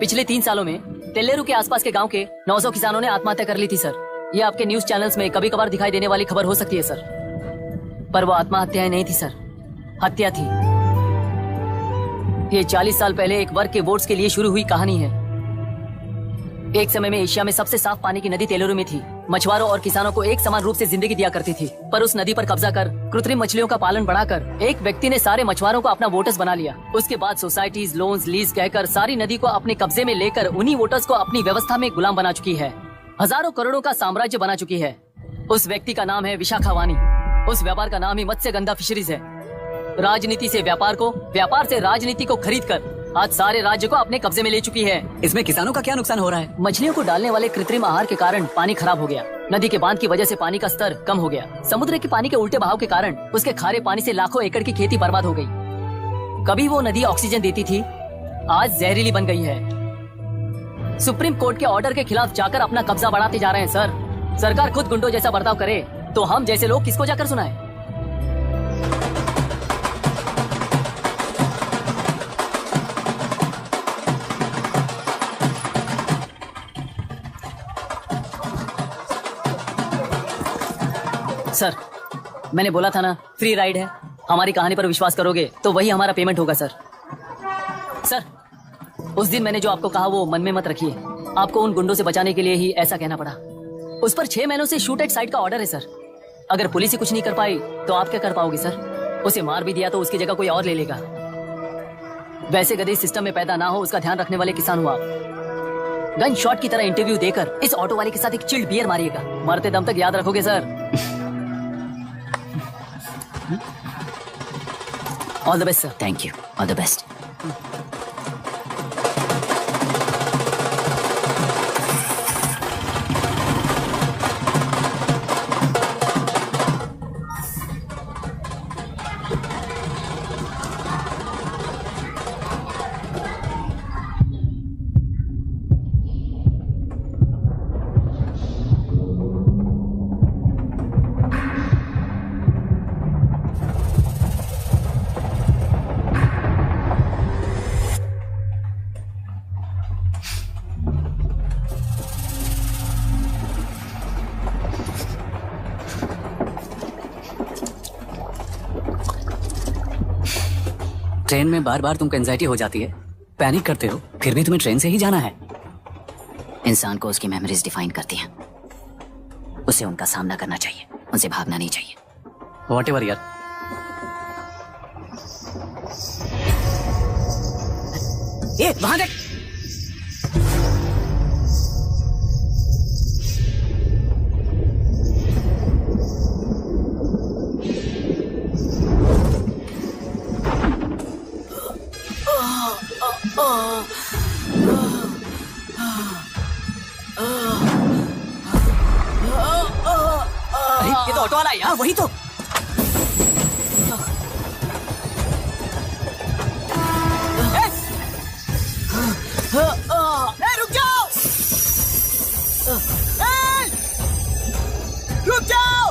पिछले 3 सालों में तेल्लेरू के आसपास के गांव के 900 किसानों ने आत्महत्या कर ली थी सर। ये आपके न्यूज चैनल्स में कभी कभार दिखाई देने वाली खबर हो सकती है सर, पर वो आत्महत्याएं नहीं थी सर, हत्या थी। ये 40 साल पहले एक वर्ग के वोट्स के लिए शुरू हुई कहानी है। एक समय में एशिया में सबसे साफ पानी की नदी तेल्लेरू में थी। मछुआरों और किसानों को एक समान रूप से जिंदगी दिया करती थी, पर उस नदी पर कब्जा कर कृत्रिम मछलियों का पालन बढ़ाकर एक व्यक्ति ने सारे मछुआरों को अपना वोटर्स बना लिया। उसके बाद सोसाइटीज, लोन्स, लीज कहकर सारी नदी को अपने कब्जे में लेकर उन्हीं वोटर्स को अपनी व्यवस्था में गुलाम बना चुकी है। हजारों करोड़ों का साम्राज्य बना चुकी है। उस व्यक्ति का नाम है विशाखा वानी। उस व्यापार का नाम ही मत्स्यगंधा फिशरीज है। राजनीति से व्यापार को, व्यापार से राजनीति को खरीद कर आज सारे राज्य को अपने कब्जे में ले चुकी है। इसमें किसानों का क्या नुकसान हो रहा है? मछलियों को डालने वाले कृत्रिम आहार के कारण पानी खराब हो गया। नदी के बांध की वजह से पानी का स्तर कम हो गया। समुद्र के पानी के उल्टे बहाव के कारण उसके खारे पानी से लाखों एकड़ की खेती बर्बाद हो गई। कभी वो नदी ऑक्सीजन देती थी, आज जहरीली बन गई है। सुप्रीम कोर्ट के ऑर्डर के खिलाफ जाकर अपना कब्जा बढ़ाते जा रहे हैं सर। सरकार खुद गुंडों जैसा बर्ताव करे तो हम जैसे लोग किसको जाकर सुनाएं? सर मैंने बोला था ना, फ्री राइड है। हमारी कहानी पर विश्वास करोगे तो वही हमारा पेमेंट होगा सर। सर उस दिन मैंने जो आपको कहा वो मन में मत रखिए। आपको उन गुंडों से बचाने के लिए ही ऐसा कहना पड़ा। उस पर 6 महीनों से शूट एट साइट का ऑर्डर है सर। अगर पुलिस ही कुछ नहीं कर पाई तो आप क्या कर पाओगे सर? उसे मार भी दिया तो उसकी जगह कोई और ले लेगा। वैसे गधे सिस्टम में पैदा ना हो उसका ध्यान रखने वाले किसान हो आप। गन शॉट की तरह इंटरव्यू देकर इस ऑटो वाले के साथ एक चिल्ड बियर मारिएगा। मरते दम तक याद रखोगे sir. All the best sir. Thank you, all the best. Train में बार बार तुमको एंजाइटी हो जाती है, पैनिक करते हो, फिर भी तुम्हें ट्रेन से ही जाना है। इंसान को उसकी मेमोरीज डिफाइन करती हैं। उसे उनका सामना करना चाहिए, उनसे भागना नहीं चाहिए। व्हाटएवर यार। ए, वहां देख। अरे ये तो ऑटो वाला है यार। वही तो। रुक जाओ, रुक जाओ।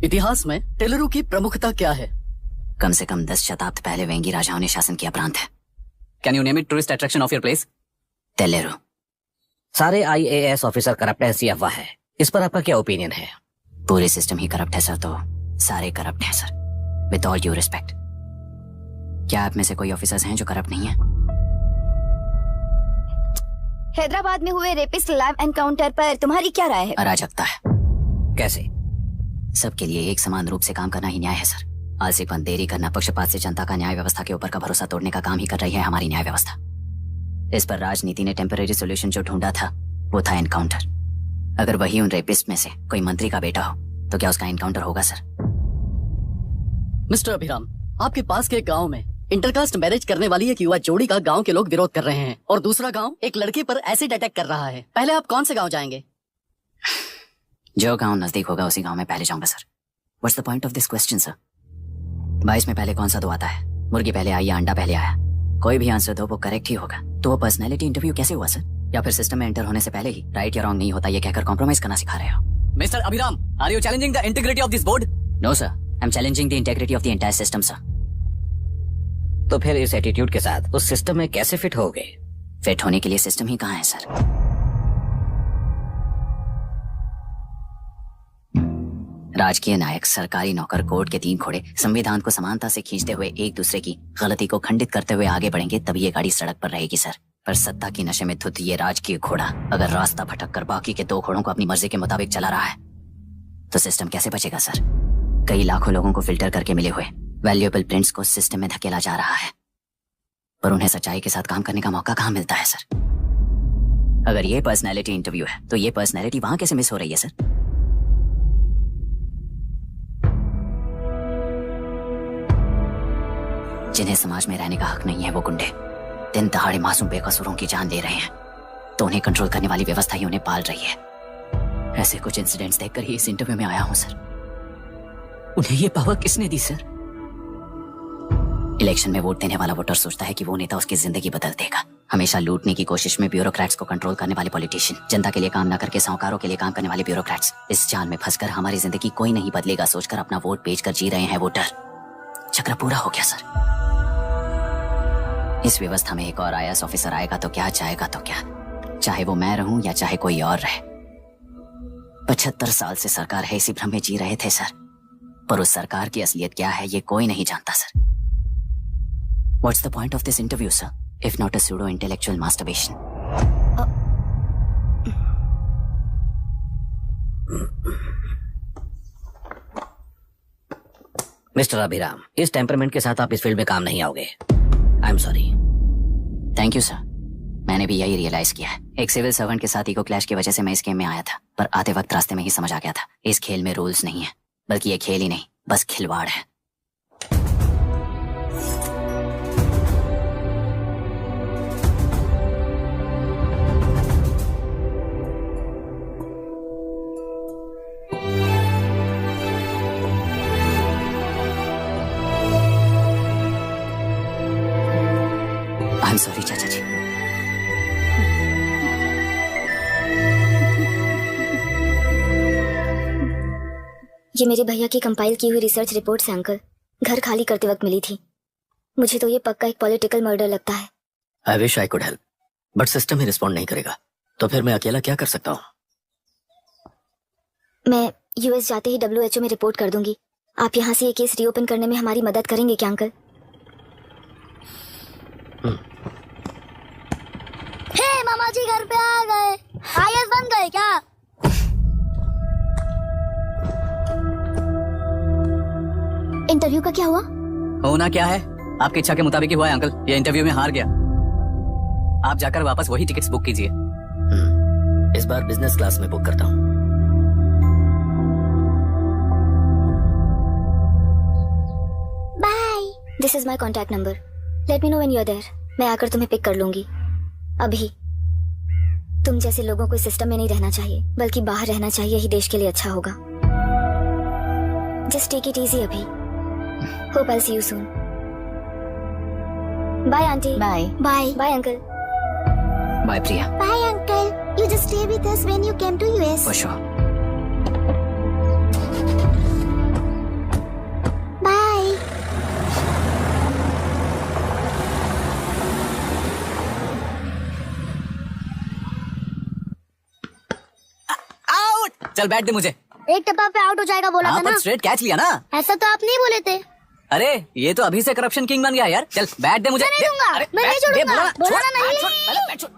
इतिहास में टेलरू की प्रमुखता क्या है? कम से कम 10 शताब्दी पहले वेंगी राजाओं ने शासन किया प्रांत है। Can you name it tourist attraction of your place? तेल्लेरू। सारे IAS ऑफिसर करप्ट है, ऐसी अफवाह है। इस पर आपका क्या ओपिनियन है? पूरे सिस्टम ही करप्ट है सर, तो सारे करप्ट हैं sir, with all due respect. क्या आप में से कोई ऑफिसर्स हैं जो करप्ट नहीं है? हैदराबाद में हुए रेपिस्ट लाइव एनकाउंटर पर तुम्हारी क्या राय है? अराजकता है। कैसे? सबके लिए एक समान रूप से काम करना ही न्याय है सर। आलसीपन, देरी करना, पक्षपात से जनता का न्याय व्यवस्था के ऊपर का भरोसा तोड़ने का काम ही कर रही है हमारी न्याय व्यवस्था। इस पर राजनीति ने टेम्पररी सोल्यूशन जो ढूंढा था वो था एनकाउंटर। अगर वही उन रेपिस्ट में से कोई मंत्री का बेटा हो तो क्या उसका एनकाउंटर होगा सर? मिस्टर अभिराम, आपके पास के गांव में इंटरकास्ट मैरिज करने वाली एक युवा जोड़ी का गांव के लोग विरोध कर रहे हैं और दूसरा गांव एक लड़के पर एसिड अटैक कर रहा है। पहले आप कौन से गांव जाएंगे? जो गांव नजदीक होगा उसी गांव में पहले जाऊंगा sir. What's the point of this question sir? 22 में पहले कौन सा दो आता है? मुर्गी पहले आई या अंडा पहले आया? कोई भी आंसर दो वो करेक्ट ही होगा। तो वो पर्सनैलिटी इंटरव्यू कैसे हुआ सर? या फिर सिस्टम में एंटर होने से पहले ही राइट या रॉन्ग नहीं होता ये कहकर कॉम्प्रोमाइज करना सिखा रहे हो? Mister Abhiram, are you challenging the integrity of this board? No sir, I am challenging the integrity of the entire system sir. तो फिर इस एटीट्यूड के साथ उस सिस्टम में कैसे फिट होगे? फिट होने के लिए सिस्टम ही कहाँ है सर? राजकीय नायक, सरकारी नौकर, कोर्ट के 3 घोड़े संविधान को समानता से खींचते हुए एक दूसरे की गलती को खंडित करते हुए आगे बढ़ेंगे तभी ये गाड़ी सड़क पर रहेगी सर। पर सत्ता की नशे में धुत ये राजकीय घोड़ा अगर रास्ता भटक कर बाकी के 2 घोड़ों को अपनी मर्जी के मुताबिक चला रहा है तो सिस्टम कैसे बचेगा सर? कई लाखों लोगों को फिल्टर करके मिले हुए वैल्यूएबल प्रिंट्स को सिस्टम में धकेला जा रहा है, पर उन्हें सच्चाई के साथ काम करने का मौका कहाँ मिलता है सर? अगर ये पर्सनैलिटी इंटरव्यू है तो ये पर्सनैलिटी वहां कैसे मिस हो रही है सर? जिन्हें समाज में रहने का हक नहीं है वो गुंडे दिन दहाड़े मासूम बेकसूरों की जान ले रहे हैं तो उन्हें कंट्रोल करने वाली व्यवस्था ही उन्हें पाल रही है। ऐसे कुछ इंसिडेंट्स देखकर ही इस इंटरव्यू में आया हूं सर। उन्हें ये पावर किसने दी सर? इलेक्शन में वोट देने वाला वोटर सोचता है कि वो नेता उसकी जिंदगी बदल देगा। हमेशा लूटने की कोशिश में ब्यूरोक्रेट्स को कंट्रोल करने वाले पॉलिटिशियन, जनता के लिए काम न करके साहूकारों के लिए काम करने वाले ब्यूरोक्रेट्स, इस जाल में फंसकर हमारी जिंदगी कोई नहीं बदलेगा सोचकर अपना वोट बेचकर जी रहे हैं वोटर। चक्र पूरा हो गया सर। इस व्यवस्था में एक और IAS ऑफिसर आएगा तो क्या, जाएगा तो क्या, चाहे वो मैं रहूं या चाहे कोई और रहे। 75 साल से सरकार है इसी भ्रम में जी रहे थे सर, पर उस सरकार की असलियत क्या है ये कोई नहीं जानता sir. What's the point of this interview, sir, if not a pseudo-intellectual masturbation? Mister Abhiram, इस टेम्परमेंट के साथ आप इस फील्ड में काम नहीं आओगे। आई am sorry. Thank you sir. मैंने भी यही रियलाइज किया है। एक सिविल सर्वेंट के साथ ईगो क्लैश की वजह से मैं इस गेम में आया था, पर आते वक्त रास्ते में ही समझ आ गया था इस खेल में रूल्स नहीं है, बल्कि ये खेल ही नहीं बस खिलवाड़ है। आई एम सॉरी चाचा जी। ये मेरे भैया की कंपाइल की हुई रिसर्च रिपोर्ट है अंकल। घर खाली करते वक्त मिली थी। मुझे तो ये पक्का एक पॉलिटिकल मर्डर लगता है। I wish I could help, but system he respond नहीं करेगा, तो फिर मैं अकेला क्या कर सकता हूँ? मैं यूएस जाते ही WHO में रिपोर्ट कर दूंगी। आप यहाँ से ये केस रीओपन करने में हमारी मदद करेंगे क्या अंकल? हे मामा जी घर पे आ गए। IAS बन गए क्या? इंटरव्यू का क्या हुआ? होना क्या है, आपकी इच्छा के मुताबिक ही हुआ है अंकल। ये इंटरव्यू में हार गया। आप जाकर वापस वही टिकट्स बुक कीजिए। इस बार बिजनेस क्लास में बुक करता हूँ। Bye. This is my contact number. Let me know when you are there. मैं आकर तुम्हें पिक कर लूंगी। अभी तुम जैसे लोगों को सिस्टम में नहीं रहना चाहिए, बल्कि बाहर रहना चाहिए, ही देश के लिए अच्छा होगा। जस्ट टेक इट इजी अभी। Hope I see you soon. Bye aunty. Bye. Bye. Bye uncle. Bye Priya. Bye uncle. You just stay with us when you came to US. For sure. Bye. Out. चल बैठ दे मुझे। एक टप्पा पे out हो जाएगा बोला था हाँ, ना। पर स्ट्रेट कैच लिया ना। ऐसा तो आप नहीं बोले थे। अरे ये तो अभी से करप्शन किंग बन गया यार। चल बैट दे मुझे। मैं नहीं दूंगा, अरे, मैं नहीं बैट दे, छोड़ूंगा, बोला बोला ना, ना छोड़, नहीं। पहले बैट छोड़।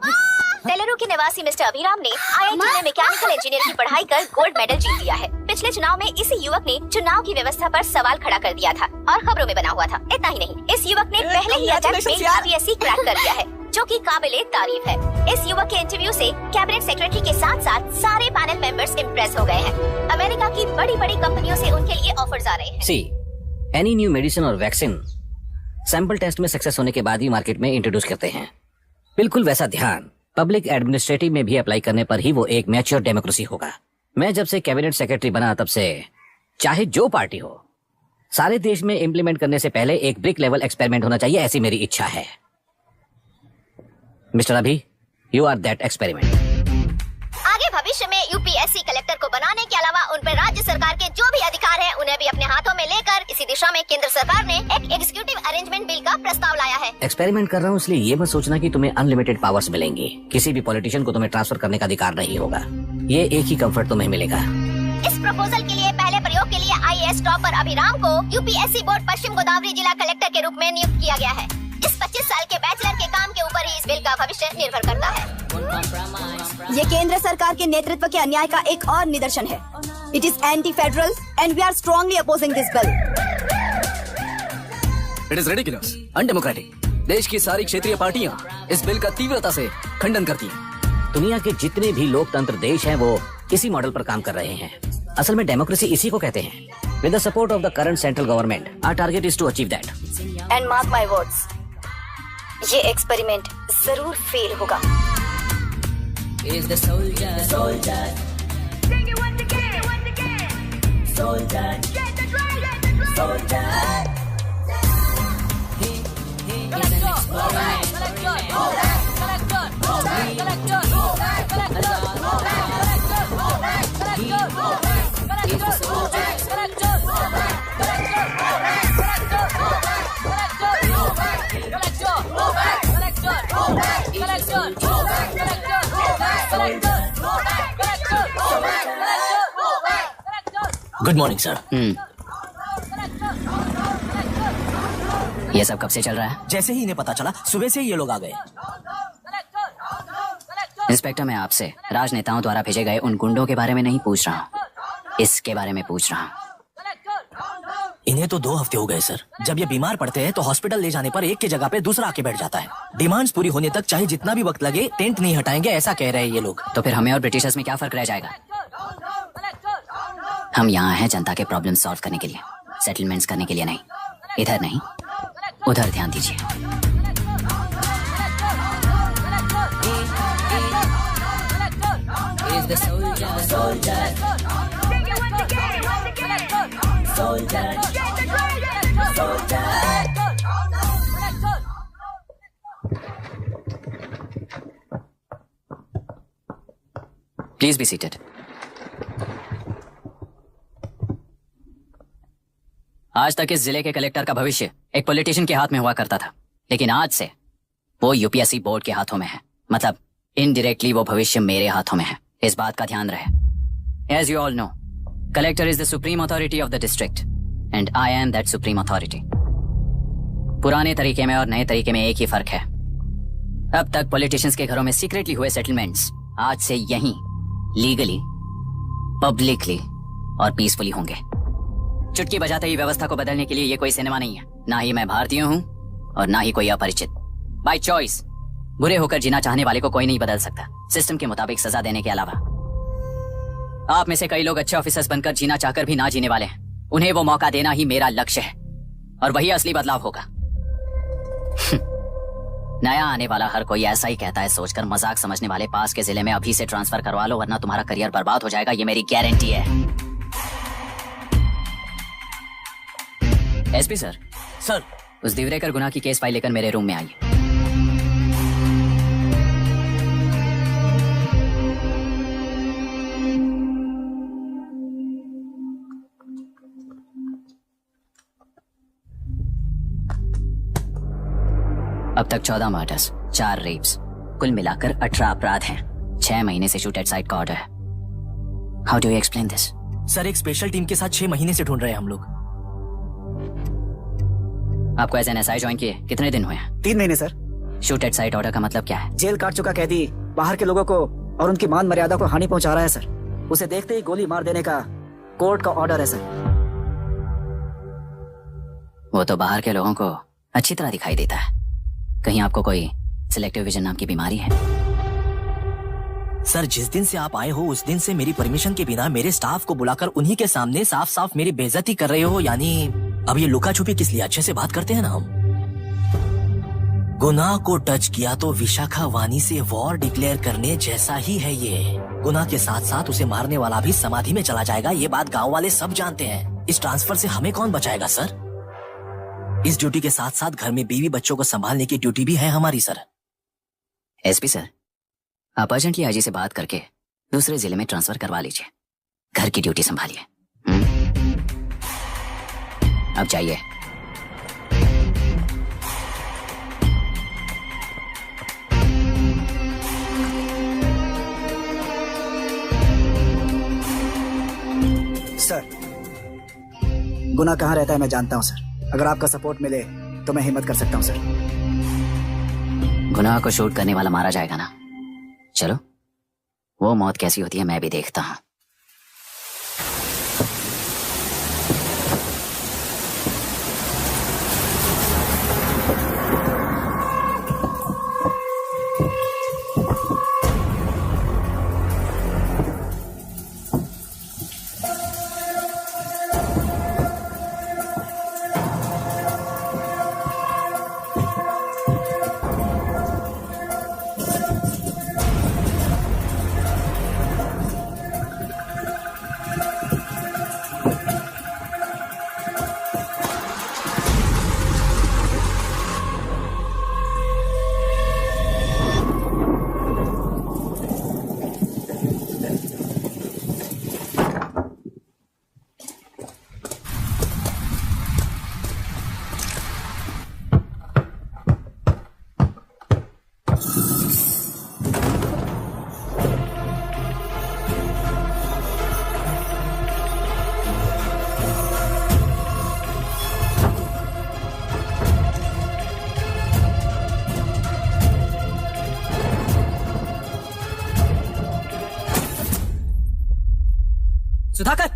तेलुरु के निवासी मिस्टर अभिराम ने IIT में मैकेनिकल इंजीनियर की पढ़ाई कर गोल्ड मेडल जीत लिया है। पिछले चुनाव में इसी युवक ने चुनाव की व्यवस्था पर सवाल खड़ा कर दिया था और खबरों में बना हुआ था। इतना ही नहीं, इस युवक ने पहले ही अटेम्प्ट में IPSC क्रैक कर लिया है, जो कि काबिले तारीफ है। इस युवक के इंटरव्यू से कैबिनेट सेक्रेटरी के साथ साथ सारे पैनल मेंबर्स इम्प्रेस हो गए हैं। अमेरिका की बड़ी बड़ी कंपनियों से उनके लिए ऑफर्स आ रहे हैं। सी एनी न्यू मेडिसिन और वैक्सीन सैंपल टेस्ट में सक्सेस होने के बाद ही मार्केट में इंट्रोड्यूस करते हैं। बिल्कुल वैसा ध्यान पब्लिक एडमिनिस्ट्रेटिव में भी अप्लाई करने पर ही वो एक मैच्योर डेमोक्रेसी होगा। मैं जब से कैबिनेट सेक्रेटरी बना तब से चाहे जो पार्टी हो, सारे देश में इम्प्लीमेंट करने से पहले एक ब्रिक लेवल एक्सपेरिमेंट होना चाहिए, ऐसी मेरी इच्छा है। मिस्टर अभी, यू आर दैट एक्सपेरिमेंट। आगे भविष्य में UPSC कलेक्टर को बनाने के अलावा उन पर राज्य सरकार के जो भी अधिकार हैं, उन्हें भी अपने हाथों में लेकर इसी दिशा में केंद्र सरकार ने एक एग्जीक्यूटिव अरेंजमेंट बिल का प्रस्ताव लाया है। एक्सपेरिमेंट कर रहा हूँ इसलिए ये मत सोचना कि तुम्हें अनलिमिटेड पावर्स मिलेंगी। किसी भी पॉलिटिशियन को तुम्हें ट्रांसफर करने का अधिकार नहीं होगा। ये एक ही कंफर्ट तुम्हें मिलेगा। इस प्रपोजल के लिए पहले प्रयोग के लिए IAS टॉपर अभिराम को UPSC बोर्ड पश्चिम गोदावरी जिला कलेक्टर के रूप में नियुक्त किया गया है। इस 25 साल के बैचलर के काम के ऊपर ही इस बिल का भविष्य निर्भर करता है। ये केंद्र सरकार के नेतृत्व के अन्याय का एक और निदर्शन है। It is anti federal and we are strongly opposing this bill. It is ridiculous, undemocratic. देश की सारी क्षेत्रीय पार्टियां इस बिल का तीव्रता से खंडन करती हैं। दुनिया के जितने भी लोकतंत्र देश हैं वो इसी मॉडल पर काम कर रहे हैं। असल में डेमोक्रेसी इसी को कहते हैं। With the support of the current central government, our target is to achieve that. And mark my words, ये एक्सपेरिमेंट जरूर फेल होगा। Good morning sir. ये सब कब से चल रहा है? जैसे ही इन्हें पता चला, सुबह से ही ये लोग आ गए। इंस्पेक्टर, मैं आपसे राजनेताओं द्वारा भेजे गए उन गुंडों के बारे में नहीं पूछ रहा हूँ, इसके बारे में पूछ रहा हूँ। इन्हें तो 2 हफ्ते हो गए सर। जब ये बीमार पड़ते हैं तो हॉस्पिटल ले जाने पर एक की जगह पे दूसरा आके बैठ जाता है। डिमांड्स पूरी होने तक चाहे जितना भी वक्त लगे टेंट नहीं हटाएंगे, ऐसा कह रहे हैं ये लोग। तो फिर हमें और ब्रिटिशर्स में क्या फर्क रह जाएगा? हम यहाँ हैं जनता के प्रॉब्लम सॉल्व करने के लिए, सेटलमेंट्स करने के लिए नहीं। इधर नहीं, उधर ध्यान दीजिए। Please be seated. आज तक इस जिले के कलेक्टर का भविष्य एक पॉलिटिशियन के हाथ में हुआ करता था, लेकिन आज से वो UPSC बोर्ड के हाथों में है। मतलब इनडायरेक्टली वो भविष्य मेरे हाथों में है। इस बात का ध्यान रहे। As you all know, collector is the supreme authority of the district and I am that supreme authority. पुराने तरीके में और नए तरीके में एक ही फर्क है। अब तक पॉलिटिशियंस के घरों में सीक्रेटली हुए सेटलमेंट्स आज से यहीं लीगली, पब्लिकली और पीसफुली होंगे। चुटकी बजाते ही व्यवस्था को बदलने के लिए ये कोई सिनेमा नहीं है। ना ही मैं भारतीय हूँ और ना ही कोई अपरिचित। बाय चॉइस बुरे होकर जीना चाहने वाले को कोई नहीं बदल सकता, सिस्टम के मुताबिक सजा देने के अलावा। आप में से कई लोग अच्छे ऑफिसर्स बनकर जीना चाहकर भी ना जीने वाले हैं। उन्हें वो मौका देना ही मेरा लक्ष्य है और वही असली बदलाव होगा। नया आने वाला हर कोई ऐसा ही कहता है सोचकर मजाक समझने वाले पास के जिले में अभी से ट्रांसफर करवा लो, वरना तुम्हारा करियर बर्बाद हो जाएगा। ये मेरी गारंटी है। एसपी सर, उस दिवरेकर गुना की केस फाइल लेकर मेरे रूम में आइए। अब तक 14 मर्डर्स, 4 रेप्स, कुल मिलाकर 18 अपराध हैं। 6 महीने से शूट एट साइट का ऑर्डर है। How do you explain this? Sir एक स्पेशल टीम के साथ 6 महीने से ढूंढ रहे हैं हम लोग। आपको एज एन एसआई ज्वाइन किए कितने दिन हुए हैं? 3 महीने sir. Shoot at site order का मतलब क्या है? जेल काट चुका कैदी बाहर के लोगों को और उनकी मान मर्यादा को हानि पहुंचा रहा है सर। उसे देखते ही गोली मार देने का कोर्ट का ऑर्डर है सर। वो तो बाहर के लोगों को अच्छी तरह दिखाई देता है। कहीं आपको कोई सिलेक्टिव विजन नाम की बीमारी है? सर जिस दिन से आप आए हो उस दिन से मेरी परमिशन के बिना मेरे स्टाफ को बुलाकर उन्हीं के सामने साफ साफ मेरी बेइज्जती कर रहे हो। यानी अब ये लुका छुपी किस लिए? अच्छे से बात करते हैं ना हम। गुनाह को टच किया तो विशाखा वानी से वॉर डिक्लेयर करने जैसा ही है ये। गुनाह के साथ साथ उसे मारने वाला भी समाधि में चला जाएगा। ये बात गांव वाले सब जानते हैं। इस ट्रांसफर से हमें कौन बचाएगा सर? इस ड्यूटी के साथ साथ घर में बीवी बच्चों को संभालने की ड्यूटी भी है हमारी सर। एसपी सर, आप अर्जेंटली आईजी से बात करके दूसरे जिले में ट्रांसफर करवा लीजिए। घर की ड्यूटी संभालिए। अब जाइए। सर गुनाह कहाँ रहता है मैं जानता हूँ सर। अगर आपका सपोर्ट मिले तो मैं हिम्मत कर सकता हूँ सर। गुनाह को शूट करने वाला मारा जाएगा ना? चलो वो मौत कैसी होती है मैं भी देखता हूँ। सुधाकर,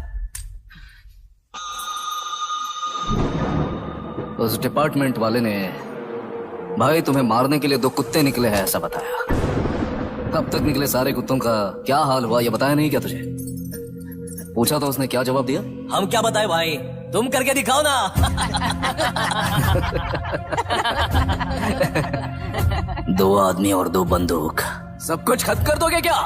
उस डिपार्टमेंट वाले ने भाई तुम्हें मारने के लिए 2 कुत्ते निकले हैं ऐसा बताया। अब तक निकले सारे कुत्तों का क्या हाल हुआ ये बताया नहीं क्या तुझे? पूछा तो उसने क्या जवाब दिया? हम क्या बताए भाई, तुम करके दिखाओ ना। 2 आदमी और 2 बंदूक, सब कुछ खत्म कर दोगे क्या?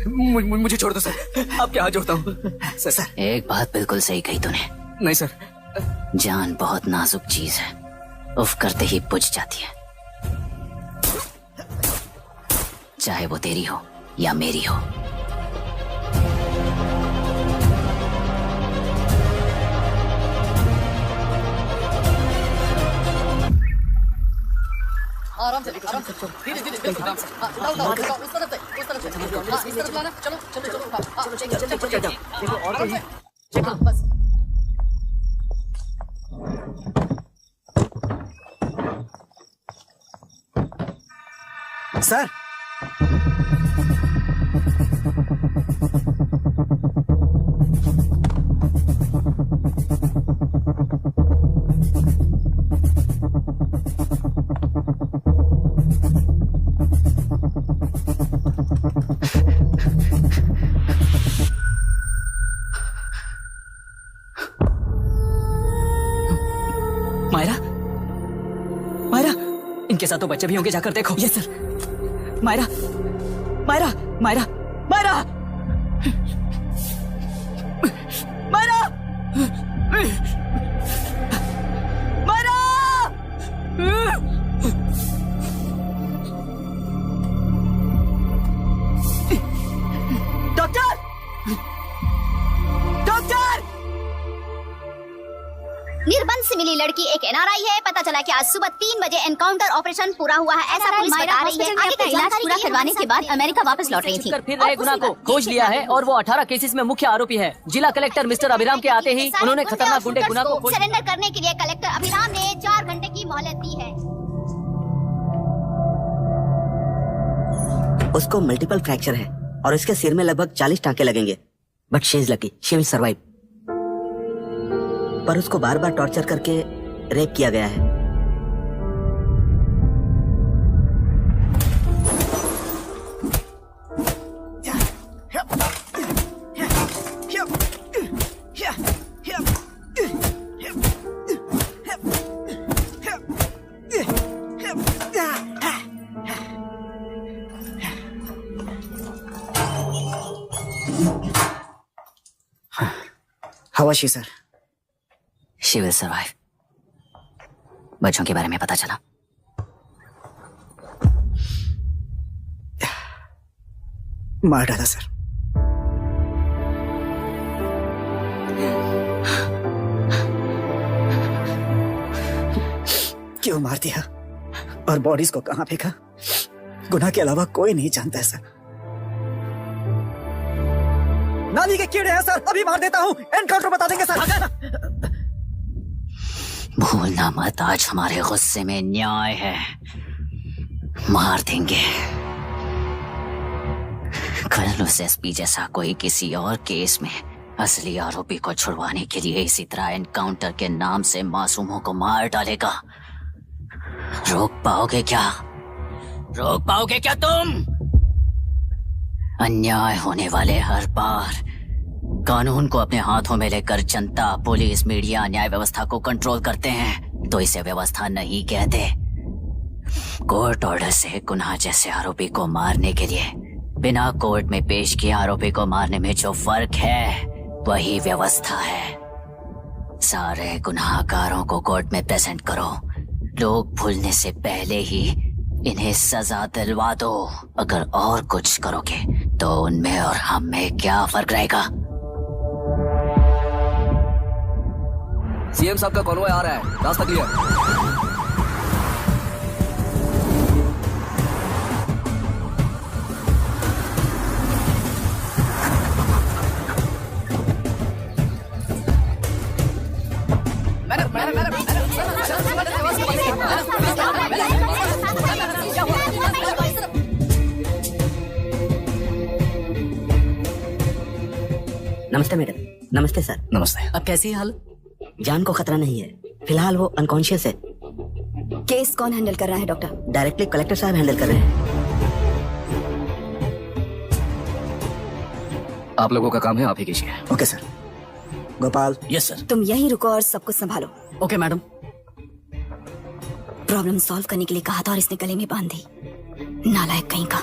मुझे छोड़ दो सर, आपके हाथ जोड़ता हूँ सर। एक बात बिल्कुल सही कही तूने, नहीं सर, जान बहुत नाजुक चीज है, उफ करते ही बुझ जाती है, चाहे वो तेरी हो या मेरी हो। आराम से धीरे धीरे आराम से। हाँ, उठाओ, उस तरफ से हाँ, इस तरफ लाना। चलो चलो चलो हाँ, देखो और कोई है? हाँ, बस। सर, मायरा, मायरा, इनके साथ तो बच्चे भी होंगे, जाकर देखो। Yes sir. Myra, Myra, Myra, Myra, Myra, Myra, doctor, doctor. निर्बंध से मिली लड़की एक एनआरआई है। पता चला कि आज सुबह 3 बजे एनकाउंटर ऑपरेशन पूरा हुआ है, ऐसा पुलिस बता रही है। आगे का इलाज पूरा करवाने के बाद अमेरिका वापस लौट रही थी। फिर रहे गुना को खोज लिया है और वो 18 केसेस में मुख्य आरोपी है। जिला कलेक्टर मिस्टर अभिराम के आते ही उन्होंने खतरनाक गुंडे गुना को सरेंडर करने के लिए कलेक्टर अभिराम ने 4 घंटे की मोहलत दी है। उसको मल्टीपल फ्रैक्चर है और इसके सिर में लगभग 40 टांके लगेंगे, but she is lucky, she will survive. पर उसको बार बार टॉर्चर करके रेप किया गया है। How was she, sir? She will survive. बच्चों के बारे में पता चला? मार डाला सर। क्यों मार दिया और बॉडीज को कहां फेंका, गुनाह के अलावा कोई नहीं जानता है सर। नाली के कीड़े हैं सर, अभी मार देता हूं, एनकाउंटर बता देंगे सर। भूलना मत, आज हमारे गुस्से में न्याय है, मार देंगे। कल उस एसपी जैसा कोई किसी और केस में असली आरोपी को छुड़वाने के लिए इसी तरह एनकाउंटर के नाम से मासूमों को मार डालेगा। रोक पाओगे क्या? रोक पाओगे क्या तुम? अन्याय होने वाले हर बार कानून को अपने हाथों में लेकर जनता, पुलिस, मीडिया, न्याय व्यवस्था को कंट्रोल करते हैं, तो इसे व्यवस्था नहीं कहते। कोर्ट ऑर्डर से गुनाह जैसे आरोपी को मारने के लिए बिना कोर्ट में पेश किए आरोपी को मारने में जो फर्क है वही व्यवस्था है। सारे गुनाहगारों को कोर्ट में प्रेजेंट करो, लोग भूलने से पहले ही इन्हें सजा दिलवा दो। अगर और कुछ करोगे तो उनमें और हम में क्या फर्क रहेगा? सीएम साहब का कॉन्वॉय आ रहा है, रास्ता क्लियर। नमस्ते मैडम। नमस्ते सर। नमस्ते। अब कैसी है हालत? जान को खतरा नहीं है, फिलहाल वो अनकॉन्शियस है। केस कौन हैंडल कर रहा है डॉक्टर? डायरेक्टली कलेक्टर साहब हैंडल कर रहे हैं। आप लोगों का काम है, आप ही कीजिए। Okay sir. Gopal. Yes sir. तुम यहीं रुको और सब कुछ संभालो। Okay madam. प्रॉब्लम सॉल्व करने के लिए कहा था और इसने गले में बांध दी, नालायक कहीं का।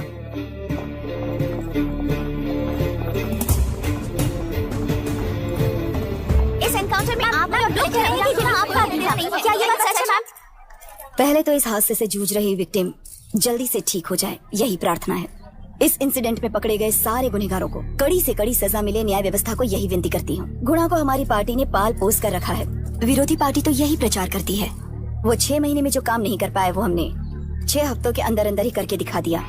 पहले तो इस हादसे से जूझ रही विक्टिम जल्दी से ठीक हो जाए, यही प्रार्थना है। इस इंसिडेंट में पकड़े गए सारे गुनहगारों को कड़ी से कड़ी सजा मिले, न्याय व्यवस्था को यही विनती करती हूँ। गुणा को हमारी पार्टी ने पाल पोस कर रखा है। विरोधी पार्टी तो यही प्रचार करती है। वो 6 महीने में जो काम नहीं कर पाए वो हमने 6 हफ्तों के अंदर अंदर ही करके दिखा दिया।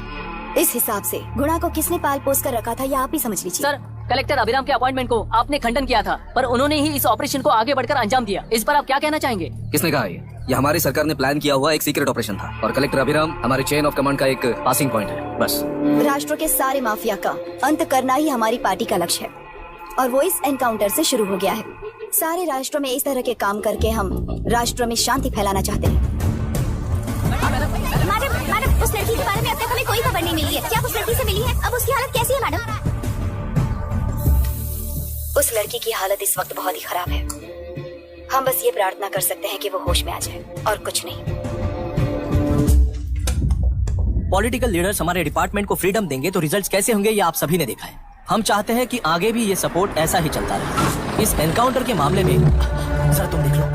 इस हिसाब से गुणा को किसने पाल पोस कर रखा था, ये आप ही समझ लीजिए। सर, कलेक्टर अभिराम के अपॉइंटमेंट को आपने खंडन किया था, पर उन्होंने ही इस ऑपरेशन को आगे बढ़कर अंजाम दिया। इस पर आप क्या कहना चाहेंगे? किसने कहा ये हमारी सरकार ने प्लान किया हुआ एक सीक्रेट ऑपरेशन था और कलेक्टर अभिराम हमारे चेन ऑफ कमांड का एक पासिंग पॉइंट है, बस। राष्ट्र के सारे माफिया का अंत करना ही हमारी पार्टी का लक्ष्य है और वो इस एनकाउंटर से शुरू हो गया है। सारे राष्ट्रों में इस तरह के काम करके हम राष्ट्र में शांति फैलाना चाहते हैं। मैडम, उस लड़की के बारे में अब तक हमें कोई खबर नहीं मिली है। क्या उस लड़की से मिली है? अब उसकी हालत कैसी है मैडम? उस लड़की की हालत इस वक्त बहुत ही खराब है। हम बस ये प्रार्थना कर सकते हैं कि वो होश में आ जाए और कुछ नहीं। पॉलिटिकल लीडर्स हमारे डिपार्टमेंट को फ्रीडम देंगे तो रिजल्ट्स कैसे होंगे ये आप सभी ने देखा है। हम चाहते हैं कि आगे भी ये सपोर्ट ऐसा ही चलता रहे। इस एनकाउंटर के मामले में सर तुम देख लो।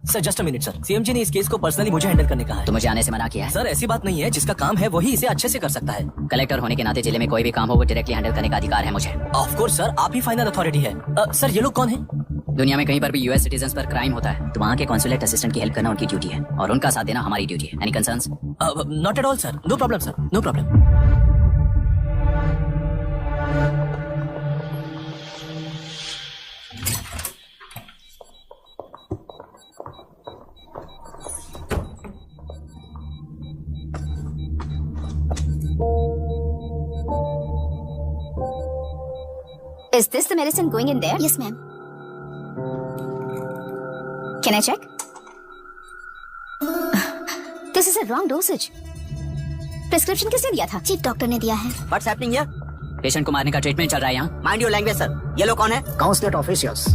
Sir just a minute sir, CMG ने इस केस को पर्सनली मुझे हैंडल करने कहा है। तो मुझे आने से मना किया है। सर ऐसी बात नहीं है, जिसका काम है वही इसे अच्छे से कर सकता है। कलेक्टर होने के नाते जिले में कोई भी काम हो वो डायरेक्टली हैंडल करने का अधिकार है मुझे। ऑफ कोर्स सर, आप ही फाइनल अथॉरिटी है। सर ये लोग कौन है? दुनिया में कहीं पर भी यूएस सिटीजन्स पर क्राइम होता है तो वहाँ के कॉन्सुलेट असिस्टेंट की हेल्प करना उनकी ड्यूटी है और उनका साथ देना हमारी ड्यूटी है। Any concerns? Not at all sir, no problem sir, no problem. Is this the medicine going in there? Yes, ma'am. Can I check? This is a wrong dosage. Prescription किसने दिया था? चीफ डॉक्टर ने दिया है। What's happening here? Patient को मारने का treatment चल रहा है यहाँ। Mind your language, sir. ये लोग कौन है? Consulate officials.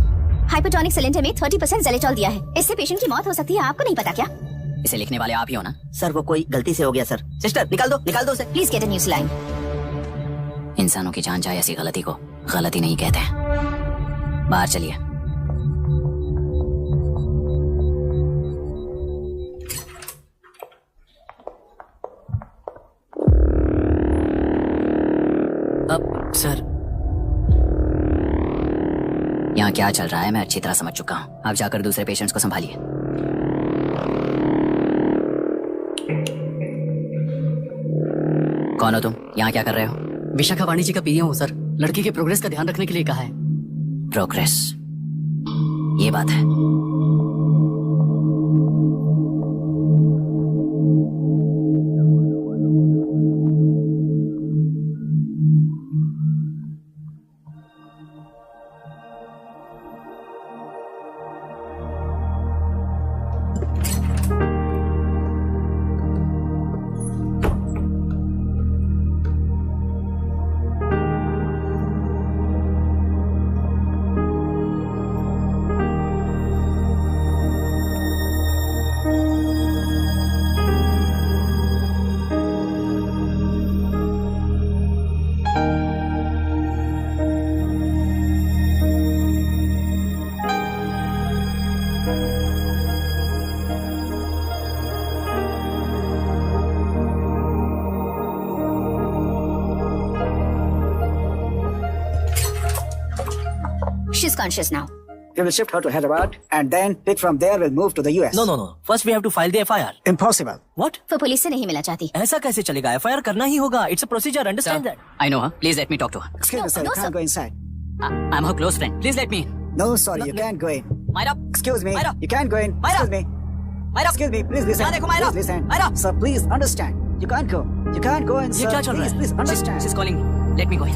हाइपोटोनिक सिलेंडर में 30% ज़ेलेटॉल दिया है। इससे पेशेंट की मौत हो सकती है, आपको नहीं पता क्या? इसे लिखने वाले आप ही हो ना? सर वो कोई गलती से हो गया सर। सिस्टर निकाल दो उसे। Please get a new saline. इंसानों की जान जाए ऐसी गलती को गलती नहीं कहते हैं। बाहर चलिए। अब सर यहाँ क्या चल रहा है मैं अच्छी तरह समझ चुका हूँ। आप जाकर दूसरे पेशेंट्स को संभालिए। कौन हो तुम? यहाँ क्या कर रहे हो? विशाखा वाणी जी का पीएम हूँ सर। लड़की के प्रोग्रेस का ध्यान रखने के लिए कहा है। प्रोग्रेस, ये बात है। She's conscious now. We will shift her to Hyderabad and then pick from there we'll move to the US. No. First we have to file the FIR. Impossible. What? वो पुलिस से नहीं मिलना चाहती। ऐसा कैसे चलेगा? FIR करना ही होगा। It's a procedure. Understand that? I know her. Please let me talk to her. Excuse me, sir. You can't go inside. I'm her close friend. Please let me in. No, sorry, you can't go in. Myra. Excuse me. Myra. You can't go in. Myra. Excuse me. Myra. Excuse me. Please listen. यहाँ देखो, Myra. Please listen. Myra. Sir, please understand. You can't go. You can't go in, ये sir. क्या चल रहा है? Please understand. She's calling me. Let me go in.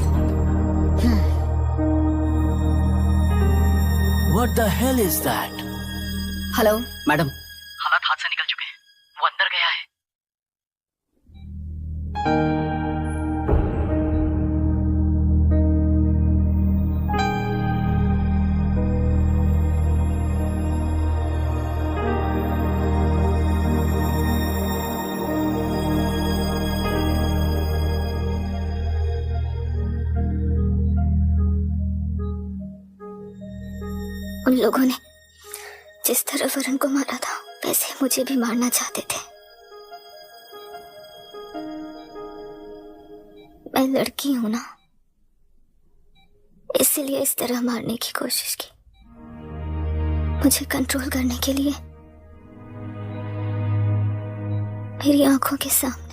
What the hell is that? Hello madam, हालात हाथ से निकल चुके हैं। वो अंदर गया है। उन लोगों ने जिस तरह वरुण को मारा था वैसे मुझे भी मारना चाहते थे। मैं लड़की हूं ना, इसलिए इस तरह मारने की कोशिश की। मुझे कंट्रोल करने के लिए मेरी आंखों के सामने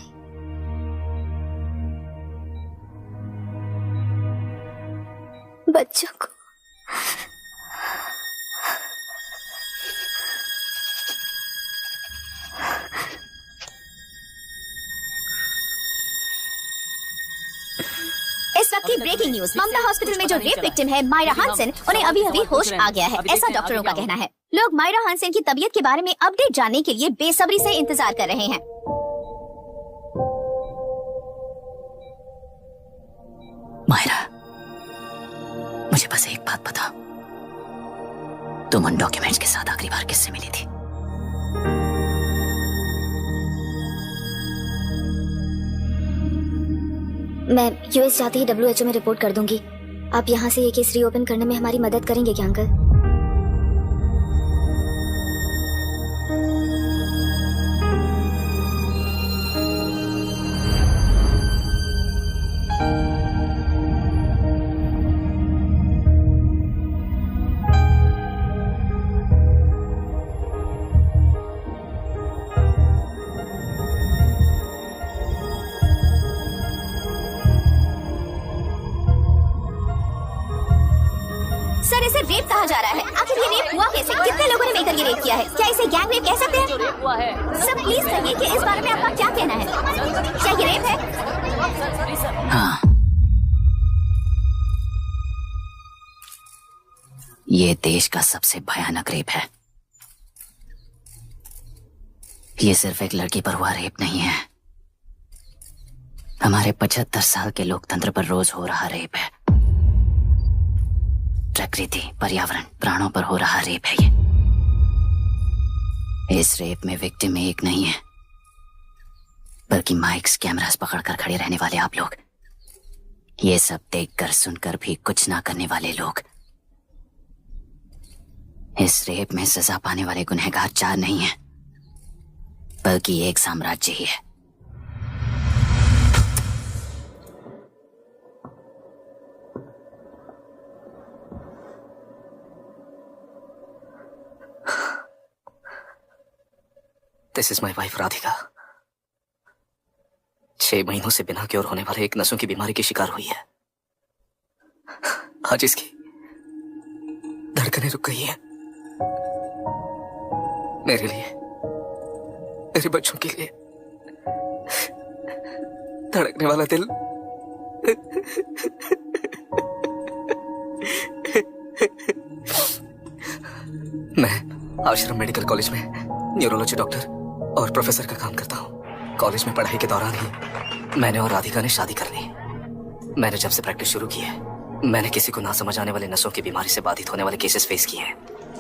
बच्चों को इस वक्त की ब्रेकिंग न्यूज, ममता हॉस्पिटल में जो रेप विक्टिम है मायरा हानसेन, उन्हें अभी अभी होश आ गया है, ऐसा डॉक्टरों का कहना है। लोग मायरा हानसेन की तबीयत के बारे में अपडेट जानने के लिए बेसब्री से इंतजार कर रहे हैं। मायरा, मुझे बस एक बात बता, तुम उन डॉक्यूमेंट्स के साथ आखिरी बार किससे मिली थी? मैं यूएस जाते ही WHO में रिपोर्ट कर दूंगी। आप यहाँ से ये केस रीओपन करने में हमारी मदद करेंगे क्या अंकल? सर, इसे रेप कहा जा रहा है। आखिर ये रेप हुआ कैसे? कितने लोगों ने मिलकर ये रेप किया है? क्या इसे गैंग रेप कह सकते हैं? जो रेप हुआ है सर प्लीज कहिए कि इस बारे में आपका क्या कहना है? क्या ये रेप है? Please sir. हाँ, ये देश का सबसे भयानक रेप है। ये सिर्फ एक लड़की पर हुआ रेप नहीं है, हमारे 75 साल के लोकतंत्र पर रोज हो रहा रेप है। प्रकृति, पर्यावरण, प्राणों पर हो रहा रेप है ये। इस रेप में विक्टिम एक नहीं है, बल्कि माइक्स, कैमरास पकड़कर खड़े रहने वाले आप लोग, ये सब देखकर सुनकर भी कुछ ना करने वाले लोग। इस रेप में सजा पाने वाले गुनहगार 4 नहीं है, बल्कि एक साम्राज्य ही है। This is my wife Radhika. 6 महीनों से बिना क्योर होने वाले एक नसों की बीमारी की शिकार हुई है। आज इसकी धड़कनें रुक गई है। मेरे लिए, मेरे बच्चों के लिए धड़कने वाला दिल मैं आश्रम मेडिकल कॉलेज में न्यूरोलॉजी डॉक्टर और प्रोफेसर का काम करता हूँ। कॉलेज में पढ़ाई के दौरान ही मैंने और राधिका ने शादी कर ली। मैंने जब से प्रैक्टिस शुरू की है, मैंने किसी को ना समझ आने वाले नसों की बीमारी से बाधित होने वाले केसेस फेस किए हैं।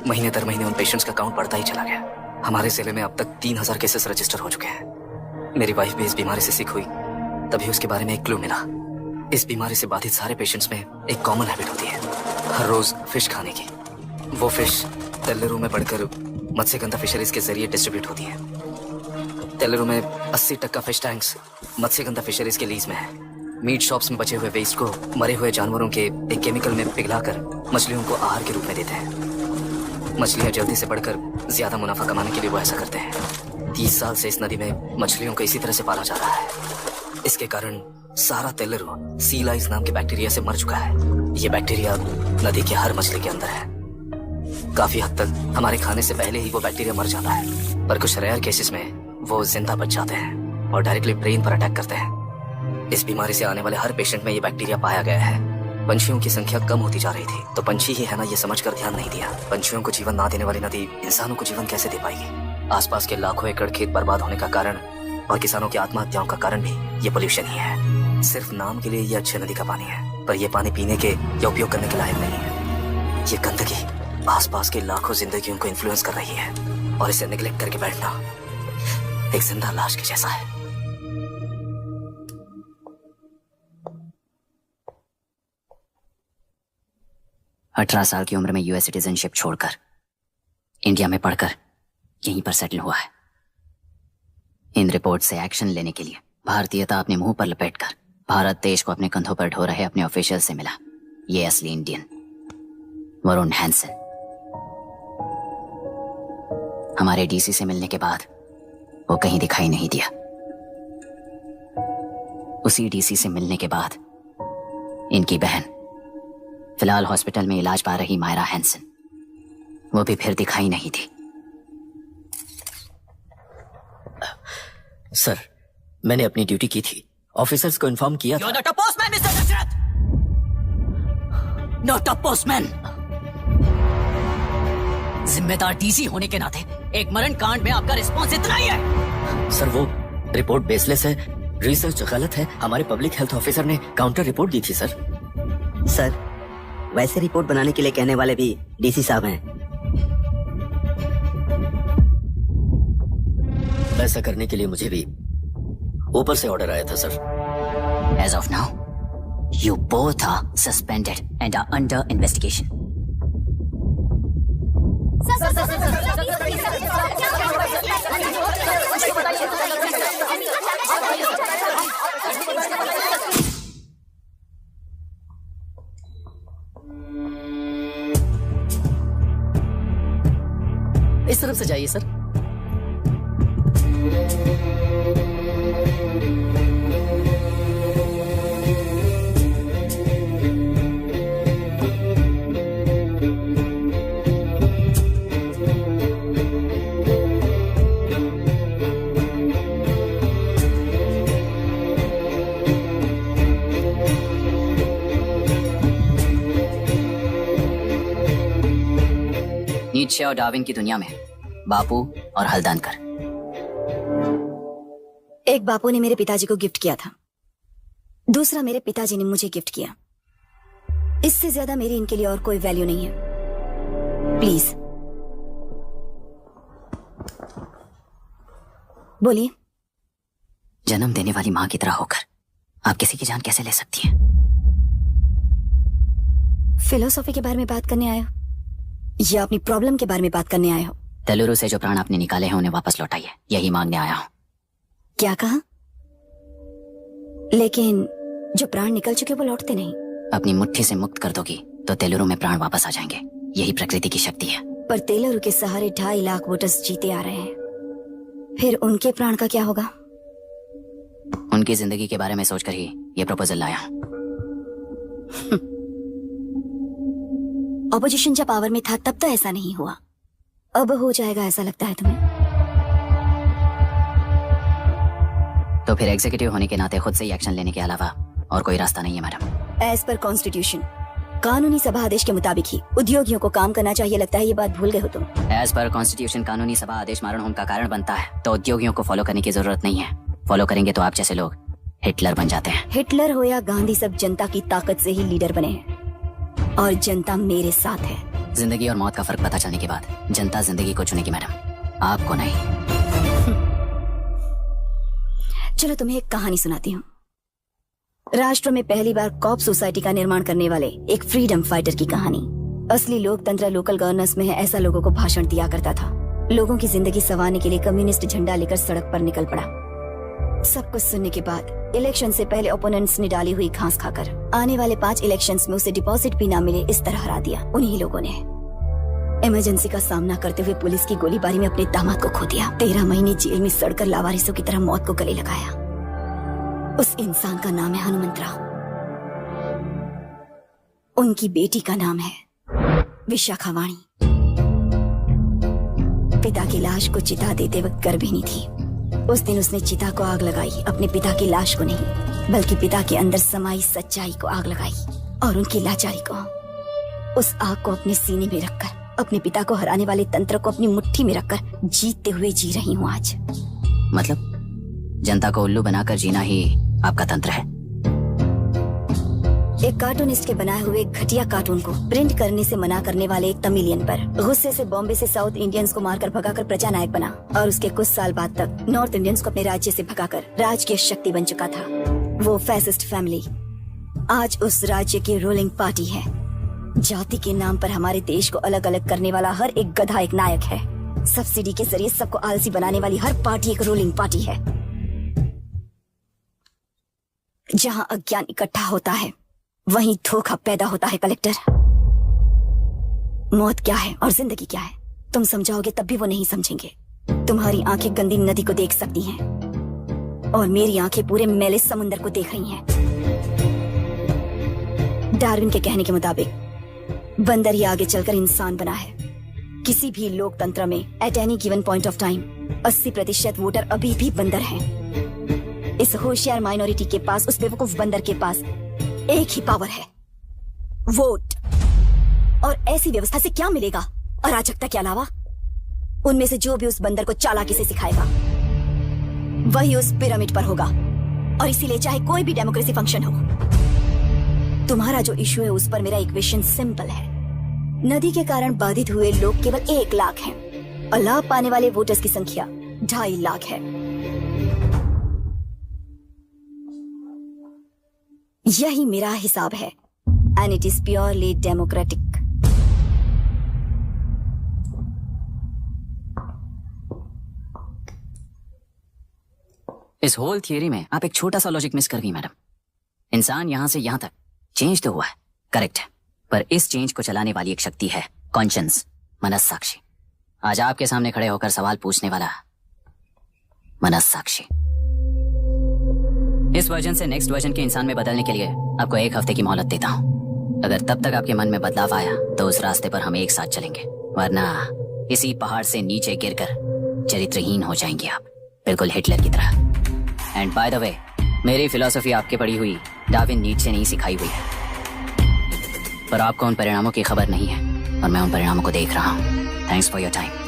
महीने दर महीने उन पेशेंट्स का काउंट बढ़ता ही चला गया। हमारे जिले में अब तक 3000 केसेस रजिस्टर हो चुके हैं। मेरी वाइफ भी इस बीमारी से सिक हुई, तभी उसके बारे में एक क्लू मिला। इस बीमारी से बाधित सारे पेशेंट्स में एक कॉमन हैबिट होती है, हर रोज फिश खाने की। वो फिश तेल्लेरू में बढ़कर मत्स्यगंधा फिशरीज के जरिए डिस्ट्रीब्यूट होती है। तेल्लेरू में 80% फिश टैंक्स मत्स्यगंधा फिशरीज के लीज में है। मीट शॉप्स में बचे हुए वेस्ट को मरे हुए जानवरों के एक केमिकल में पिघलाकर मछलियों को आहार के रूप में देते हैं। मछलियां जल्दी से बढ़कर ज्यादा मुनाफा कमाने के लिए वो ऐसा करते हैं। 30 साल से इस नदी में मछलियों को इसी तरह से पाला जा रहा है। इसके कारण सारा तेल्लेरू सी लाइस नाम के बैक्टीरिया से मर चुका है। ये बैक्टीरिया नदी के हर मछली के अंदर है। काफी हद तक हमारे खाने से पहले ही वो बैक्टीरिया मर जाता है, पर कुछ रेयर केसेस में वो जिंदा बच जाते हैं और डायरेक्टली ब्रेन पर अटैक करते हैं। इस बीमारी से आने वाले हर पेशेंट में ये बैक्टीरिया पाया गया है। पंछियों की संख्या कम होती जा रही थी, तो पंछी ही है ना ये समझकर ध्यान नहीं दिया। पंछियों को जीवन ना देने वाली नदी इंसानों को जीवन कैसे दे पाएगी? आसपास के लाखों एकड़ खेत बर्बाद होने का कारण और किसानों की आत्महत्याओं का कारण भी ये पोल्यूशन ही है। सिर्फ नाम के लिए ये अच्छी नदी का पानी है, पर यह पानी पीने के या उपयोग करने के लायक नहीं है। ये गंदगी आसपास के लाखों जिंदगियों को इन्फ्लुएंस कर रही है, और इसे निगलेक्ट करके बैठना एक जिंदा लाश के जैसा है। 18 साल की उम्र में यूएस सिटीजनशिप छोड़कर इंडिया में पढ़कर यहीं पर सेटल हुआ है। इन रिपोर्ट से एक्शन लेने के लिए भारतीयता अपने मुंह पर लपेटकर भारत देश को अपने कंधों पर ढो रहे अपने ऑफिशियल से मिला ये असली इंडियन वरुण हैंसन। हमारे डीसी से मिलने के बाद वो कहीं दिखाई नहीं दिया। उसी डीसी से मिलने के बाद इनकी बहन फिलहाल हॉस्पिटल में इलाज पा रही मायरा हैंसन, वो भी फिर दिखाई नहीं थी। सर, मैंने अपनी ड्यूटी की थी, ऑफिसर्स को इन्फॉर्म किया था। You're not a postman, Mr. Dashrath! Not a postman! जिम्मेदार डीसी होने के नाते एक मरण कांड में आपका रिस्पॉन्स इतना ही है। सर, वो रिपोर्ट बेसलेस है, रिसर्च गलत है। हमारे पब्लिक हेल्थ ऑफिसर ने काउंटर रिपोर्ट दी थी सर। सर, वैसे रिपोर्ट बनाने के लिए कहने वाले भी डीसी साहब हैं। ऐसा करने के लिए मुझे भी ऊपर से ऑर्डर आया था sir. As of now, you both are suspended and are under investigation. इस तरफ से जाइए सर। नीत्शे और डार्विन की दुनिया में बापू और हल्दानकर। एक बापू ने मेरे पिताजी को गिफ्ट किया था, दूसरा मेरे पिताजी ने मुझे गिफ्ट किया। इससे ज्यादा मेरी इनके लिए और कोई वैल्यू नहीं है। प्लीज बोलिए। जन्म देने वाली मां की तरह होकर आप किसी की जान कैसे ले सकती हैं? फिलोसॉफी के बारे में बात करने आए हो या अपनी प्रॉब्लम के बारे में बात करने आए हो? तेलुरु से जो प्राण आपने निकाले हैं उन्हें वापस लौटाइए, यही मांगने आया हूं। क्या कहा? लेकिन जो प्राण निकल चुके वो लौटते नहीं। अपनी मुट्ठी से मुक्त कर दोगी तो तेलुरु में प्राण वापस आ जाएंगे, यही प्रकृति की शक्ति है। पर तेलुरु के सहारे 2.5 लाख वोटर्स जीते आ रहे हैं, फिर उनके प्राण का क्या होगा? उनकी जिंदगी के बारे में सोचकर ही ये प्रपोजल लाया हूं। ऑपोजिशन जब पावर में था तब तो ऐसा नहीं हुआ, अब हो जाएगा ऐसा लगता है तुम्हें? तो फिर एग्जीक्यूटिव होने के नाते खुद से ही एक्शन लेने के अलावा और कोई रास्ता नहीं है मैडम। एज पर कॉन्स्टिट्यूशन, कानूनी सभा आदेश के मुताबिक ही उद्योगियों को काम करना चाहिए। लगता है ये बात भूल गए हो तुम। एज पर कॉन्स्टिट्यूशन कानूनी सभा आदेश मरण होने का कारण बनता है, तो उद्योगियों को फॉलो करने की जरूरत नहीं है। फॉलो करेंगे तो आप जैसे लोग हिटलर बन जाते हैं। हिटलर हो या गांधी, सब जनता की ताकत से ही लीडर बने हैं और जनता मेरे साथ है। जिंदगी और मौत का फर्क पता चलने के बाद जनता जिंदगी को चुनेगी मैडम, आपको नहीं। चलो तुम्हें एक कहानी सुनाती हूँ। राष्ट्र में पहली बार कॉप सोसाइटी का निर्माण करने वाले एक फ्रीडम फाइटर की कहानी। असली लोकतंत्र लोकल गवर्नेंस में है, ऐसा लोगों को भाषण दिया करता था। लोगों की जिंदगी संवारने के लिए कम्युनिस्ट झंडा लेकर सड़क पर निकल पड़ा। सब कुछ सुनने के बाद इलेक्शन से पहले ओपोनेंट्स ने डाली हुई घास खाकर आने वाले 5 इलेक्शंस में उसे डिपॉजिट भी ना मिले इस तरह हरा दिया। उन्हीं लोगों ने इमरजेंसी का सामना करते हुए पुलिस की गोलीबारी में अपने दामाद को खो दिया। 13 महीने जेल में सड़कर लावारिसों की तरह मौत को गले लगाया। उस इंसान का नाम है हनुमंतराव। उनकी बेटी का नाम है विशाखावाणी। पिता की लाश को चिता देते वक्त गर्भिणी थी। उस दिन उसने चिता को आग लगाई, अपने पिता की लाश को नहीं बल्कि पिता के अंदर समाई सच्चाई को आग लगाई और उनकी लाचारी को। उस आग को अपने सीने में रखकर अपने पिता को हराने वाले तंत्र को अपनी मुट्ठी में रखकर जीतते हुए जी रही हूँ आज। मतलब जनता को उल्लू बनाकर जीना ही आपका तंत्र है? एक कार्टूनिस्ट के बनाए हुए घटिया कार्टून को प्रिंट करने से मना करने वाले एक तमिलियन पर गुस्से से बॉम्बे से साउथ इंडियंस को मारकर भगाकर प्रजानायक बना और उसके कुछ साल बाद तक नॉर्थ इंडियंस को अपने राज्य से भगाकर राजकीय शक्ति बन चुका था। वो फैसिस्ट फैमिली आज उस राज्य की रूलिंग पार्टी है। जाति के नाम पर हमारे देश को अलग अलग करने वाला हर एक गधा एक नायक है। सब्सिडी के जरिए सबको आलसी बनाने वाली हर पार्टी एक रूलिंग पार्टी है। जहां अज्ञान इकट्ठा होता है वहीं धोखा पैदा होता है। कलेक्टर, मौत क्या है और जिंदगी क्या है तुम समझाओगे तब भी वो नहीं समझेंगे। तुम्हारी आंखें गंदी नदी को देख सकती हैं और मेरी आंखें पूरे मैले समुंदर को देख रही हैं। डार्विन के कहने के मुताबिक बंदर ही आगे चलकर इंसान बना है। किसी भी लोकतंत्र में at any given point of time 80% voter अभी भी बंदर हैं। इस होशियार माइनॉरिटी के पास, उस बेवकूफ बंदर के पास एक ही पावर है, वोट। और ऐसी व्यवस्था से क्या मिलेगा अराजकता के अलावा? उनमें से जो भी उस बंदर को चालाकी से सिखाएगा वही उस पिरामिड पर होगा। और इसीलिए चाहे कोई भी डेमोक्रेसी फंक्शन हो, तुम्हारा जो इशू है उस पर मेरा इक्वेशन सिंपल है। नदी के कारण बाधित हुए लोग केवल 1 लाख हैं और लाभ पाने वाले वोटर्स की संख्या 2.5 लाख है। यही मेरा हिसाब है and it is purely democratic. इस होल थियरी में आप एक छोटा सा लॉजिक मिस कर गई मैडम। इंसान यहां से यहां तक चेंज तो हुआ है, करेक्ट है, पर इस चेंज को चलाने वाली एक शक्ति है, कॉन्शियंस, मनस्साक्षी। आज आपके सामने खड़े होकर सवाल पूछने वाला मनस्साक्षी। इस वर्जन से नेक्स्ट वर्जन के इंसान में बदलने के लिए आपको 1 हफ्ते की मोहलत देता हूं। अगर तब तक आपके मन में बदलाव आया तो उस रास्ते पर हम एक साथ चलेंगे, वरना इसी पहाड़ से नीचे गिरकर चरित्रहीन हो जाएंगे आप, बिल्कुल हिटलर की तरह। एंड बाय द वे, मेरी फिलॉसफी आपके पढ़ी हुई डार्विन नीचे नहीं सिखाई हुई है, पर आपको उन परिणामों की खबर नहीं है और मैं उन परिणामों को देख रहा हूं। Thanks for your time.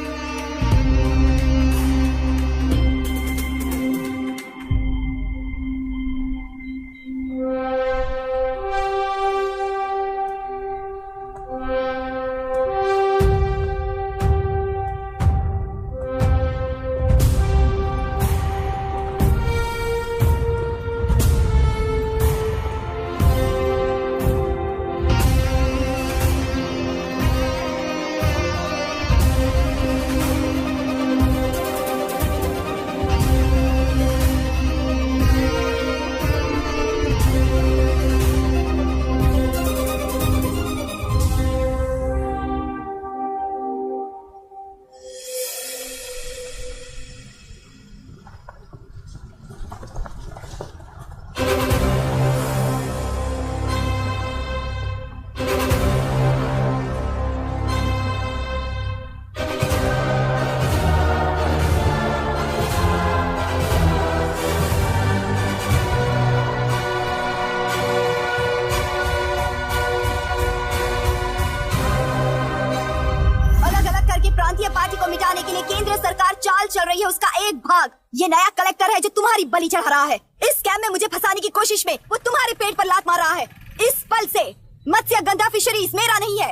चल रही है उसका एक भाग ये नया कलेक्टर है जो तुम्हारी बलि चढ़ा रहा है। इस स्कैम में मुझे फंसाने की कोशिश में वो तुम्हारे पेट पर लात मार रहा है। इस पल से मत्स्य गंधा फिशरीज मेरा नहीं है,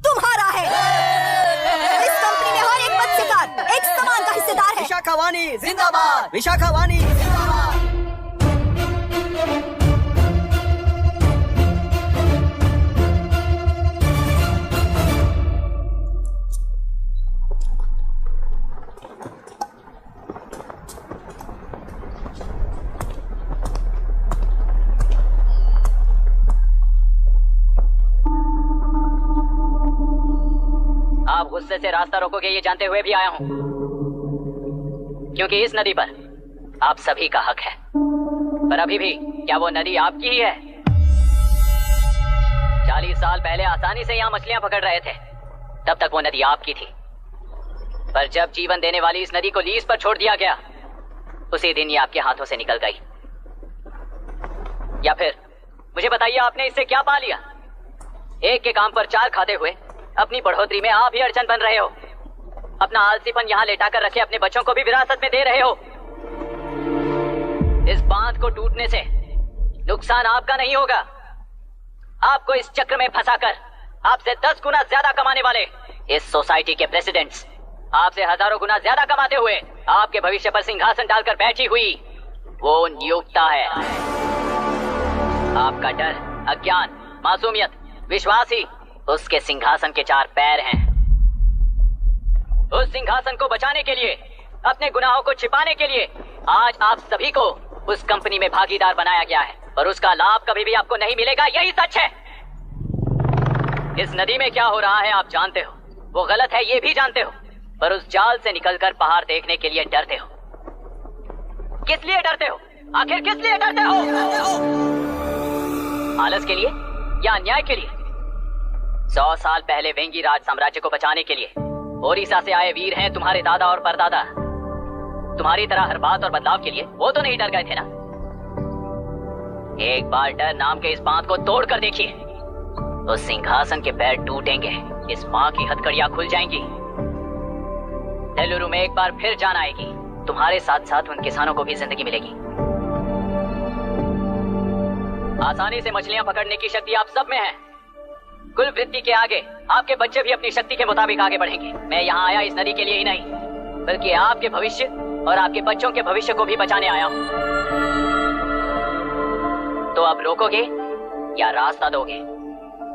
तुम्हारा है। इस कंपनी में हर एक मत्स्यकार एक समान का हिस्सेदार है। विशाखा वाणी जिंदाबाद, विशाखा वाणी जिंदाबाद। आप गुस्से से रास्ता रोकोगे ये जानते हुए भी आया हूं, क्योंकि इस नदी पर आप सभी का हक है। पर अभी भी क्या वो नदी आपकी ही है? 40 साल पहले आसानी से यहाँ मछलियां पकड़ रहे थे, तब तक वो नदी आपकी थी। पर जब जीवन देने वाली इस नदी को लीज पर छोड़ दिया गया, उसी दिन ये आपके हाथों से निकल गई। या फिर मुझे बताइए, आपने इससे क्या पा लिया? एक के काम पर 4 खाते हुए अपनी बढ़ोतरी में आप ही अड़चन बन रहे हो। अपना आलसीपन यहाँ लेटाकर रखे अपने बच्चों को भी विरासत में दे रहे हो। इस बांध को टूटने से नुकसान आपका नहीं होगा, आपको इस चक्र में फंसाकर आपसे 10 गुना ज्यादा कमाने वाले इस सोसाइटी के प्रेसिडेंट्स आपसे हजारों गुना ज्यादा कमाते हुए आपके भविष्य पर सिंहासन डालकर बैठी हुई वो नियोक्ता है। आपका डर, अज्ञान, मासूमियत, विश्वास ही उसके सिंहासन के 4 पैर हैं। उस सिंहासन को बचाने के लिए, अपने गुनाहों को छिपाने के लिए आज आप सभी को उस कंपनी में भागीदार बनाया गया है और उसका लाभ कभी भी आपको नहीं मिलेगा, यही सच है। इस नदी में क्या हो रहा है आप जानते हो, वो गलत है ये भी जानते हो, पर उस जाल से निकलकर पहाड़ देखने के लिए डरते हो। किस लिए डरते हो? आखिर किस लिए डरते हो? आलस के लिए या अन्याय के लिए? 100 साल पहले वेंगी राज साम्राज्य को बचाने के लिए ओडिशा से आए वीर हैं तुम्हारे दादा और परदादा। तुम्हारी तरह हर बात और बदलाव के लिए वो तो नहीं डर गए थे ना। एक बार डर नाम के इस बांध को तोड़ कर देखिए, तो सिंहासन के पैर टूटेंगे, इस माँ की हथकड़ियां खुल जाएंगी। नेल्लूरू में एक बार फिर जान आएगी, तुम्हारे साथ साथ उन किसानों को भी जिंदगी मिलेगी। आसानी से मछलियां पकड़ने की शक्ति आप सब में है। कुल वृत्ति के आगे आपके बच्चे भी अपनी शक्ति के मुताबिक आगे बढ़ेंगे। मैं यहाँ आया इस नदी के लिए ही नहीं, बल्कि आपके भविष्य और आपके बच्चों के भविष्य को भी बचाने आया हूँ। तो आप रोकोगे या रास्ता दोगे,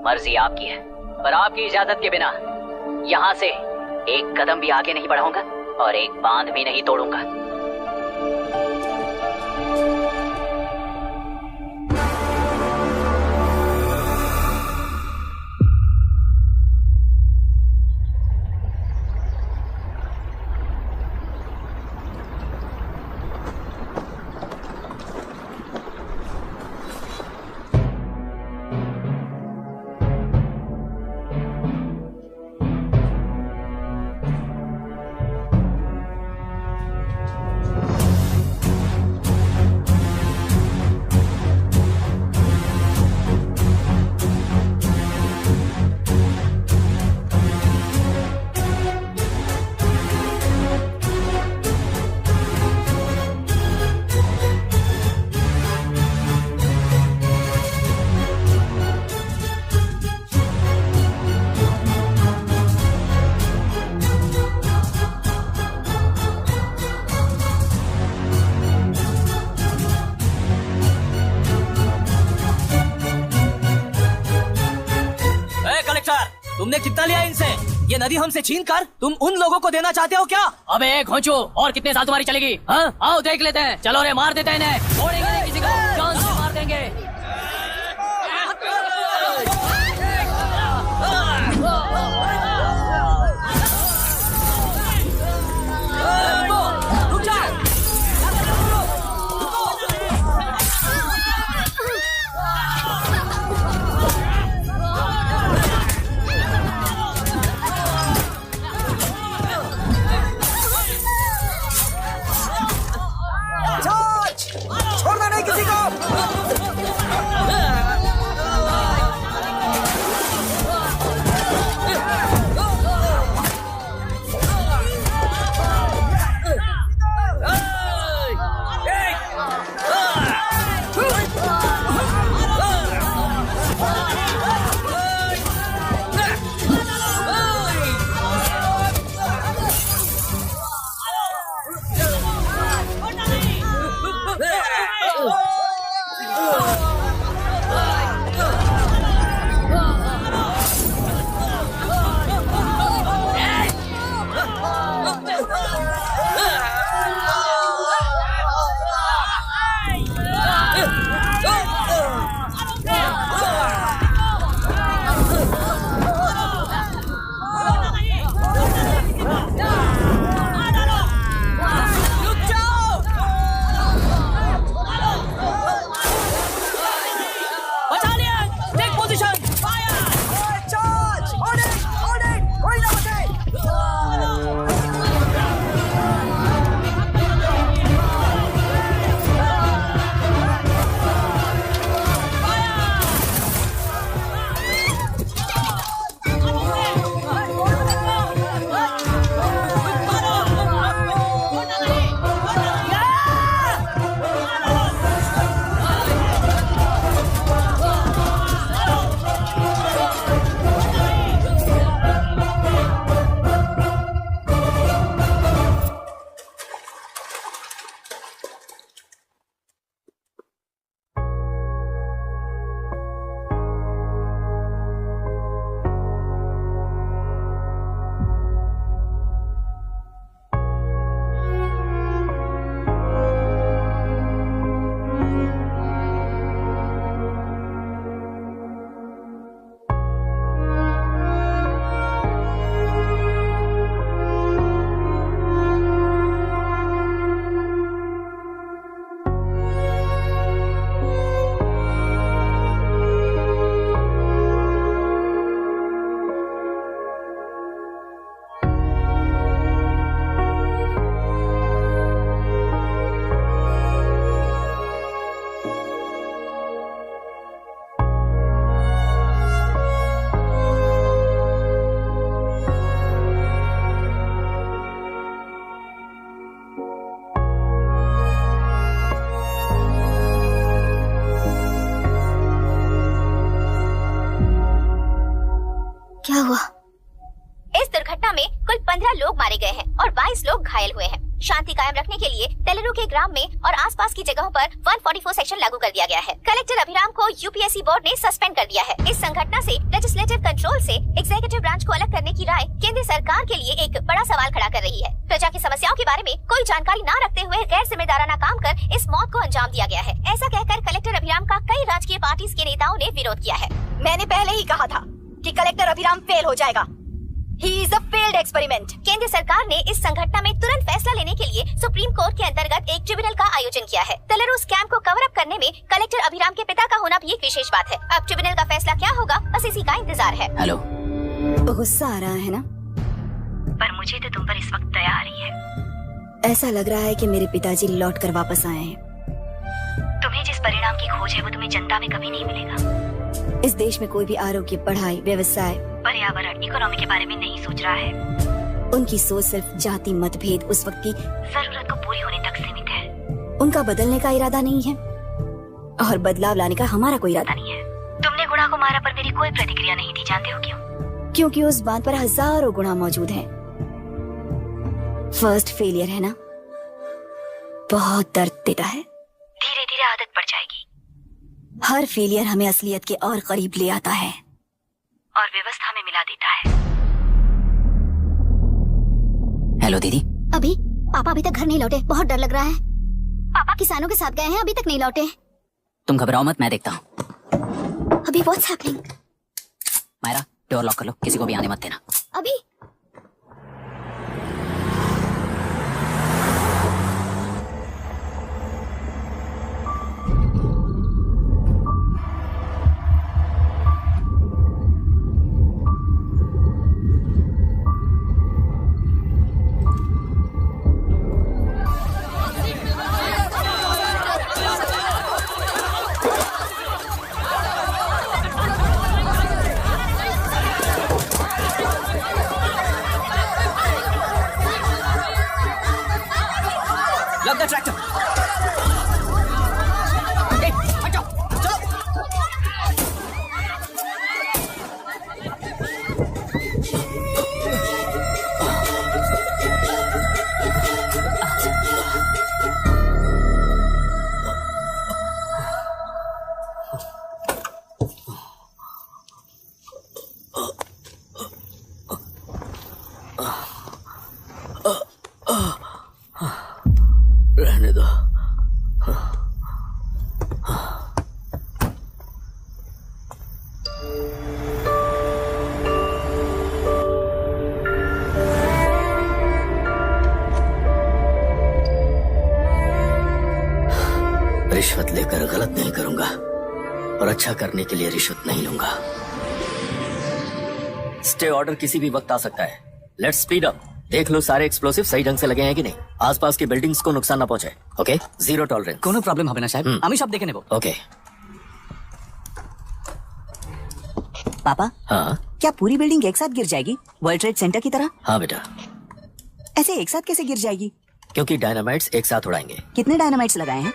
मर्जी आपकी है, पर आपकी इजाजत के बिना यहाँ से एक कदम भी आगे नहीं बढ़ाऊंगा और एक बांध भी नहीं तोड़ूंगा। तुमने कितना लिया इनसे? ये नदी हमसे छीन कर तुम उन लोगों को देना चाहते हो क्या? अबे घोंचो, और कितने साल तुम्हारी चलेगी? हाँ आओ देख लेते हैं। चलो रे मार देते हैं इन्हें, छोड़ेंगे नहीं किसी को, जान से मार देंगे। रुक जा। छोड़ क्या हुआ? इस दुर्घटना में कुल 15 लोग मारे गए हैं और 22 लोग घायल हुए हैं। शांति कायम रखने के लिए तेलुरु के ग्राम में और आसपास की जगहों पर 144 सेक्शन लागू कर दिया गया है। कलेक्टर अभिराम को यूपीएससी बोर्ड ने सस्पेंड कर दिया है। इस संघटना से लेजिस्लेटिव कंट्रोल से एग्जीक्यूटिव ब्रांच को अलग करने की राय केंद्र सरकार के लिए एक बड़ा सवाल खड़ा कर रही है। प्रजा की समस्याओं के बारे में कोई जानकारी न रखते हुए गैर जिम्मेदाराना काम कर इस मौत को अंजाम दिया गया है। ऐसा कहकर कलेक्टर अभिराम का कई राजकीय पार्टी के नेताओं ने विरोध किया है। मैंने पहले ही कहा था कि कलेक्टर अभिराम फेल हो जाएगा। He is a failed experiment. केंद्र सरकार ने इस संघटना में तुरंत फैसला लेने के लिए सुप्रीम कोर्ट के अंतर्गत एक ट्रिब्यूनल का आयोजन किया है। तेलुरु स्कैम को कवर अप करने में कलेक्टर अभिराम के पिता का होना भी एक विशेष बात है। अब ट्रिब्यूनल का फैसला क्या होगा, बस इसी का इंतजार है। हेलो, गुस्सा आ रहा है ना? पर मुझे तो तुम पर इस वक्त दया आ रही है। ऐसा लग रहा है कि मेरे पिताजी लौट कर वापस आए हैं। तुम्हें जिस परिणाम की खोज है वो तुम्हें जनता में कभी नहीं मिलेगा। इस देश में कोई भी आरोग्य, पढ़ाई, व्यवसाय, पर्यावरण, इकोनॉमी के बारे में नहीं सोच रहा है। उनकी सोच सिर्फ जाति मतभेद उस वक्त की जरूरत को पूरी होने तक सीमित है। उनका बदलने का इरादा नहीं है और बदलाव लाने का हमारा कोई इरादा नहीं है। तुमने गुणा को मारा पर मेरी कोई प्रतिक्रिया नहीं दी, जानते हो क्यों? क्योंकि उस बात पर हजारों गुणा मौजूद हैं। फर्स्ट फेलियर है ना, बहुत दर्द देता है। धीरे धीरे आदत पड़ जाएगी। हर फेलियर हमें असलियत के और करीब ले आता है और व्यवस्था में मिला देता है। हेलो दीदी। अभी पापा अभी तक घर नहीं लौटे, बहुत डर लग रहा है। पापा किसानों के साथ गए हैं, अभी तक नहीं लौटे। तुम घबराओ मत, मैं देखता हूँ। अभी what's happening? Myra, door lock कर लो, किसी को भी आने मत देना। अभी Lock the tractor. Hey, हटो, चलो। रहने दो। रिश्वत लेकर गलत नहीं करूंगा और अच्छा करने के लिए रिश्वत नहीं लूंगा। स्टे ऑर्डर किसी भी वक्त आ सकता है। Let's speed up. देख लो सारे एक्सप्लोसिव सही ढंग से लगे हैं कि नहीं। आसपास की बिल्डिंग्स को नुकसान ना पहुंचे। Okay, zero tolerance. कोनो प्रॉब्लम হবে না সাহেব, আমি সব দেখে নেব। ओके। पापा, हाँ क्या पूरी बिल्डिंग एक साथ गिर जाएगी, वर्ल्ड ट्रेड सेंटर की तरह? हाँ बेटा, ऐसे एक साथ कैसे गिर जाएगी? क्योंकि डायनामाइट्स एक साथ उड़ाएंगे। कितने डायनामाइट्स लगाए हैं?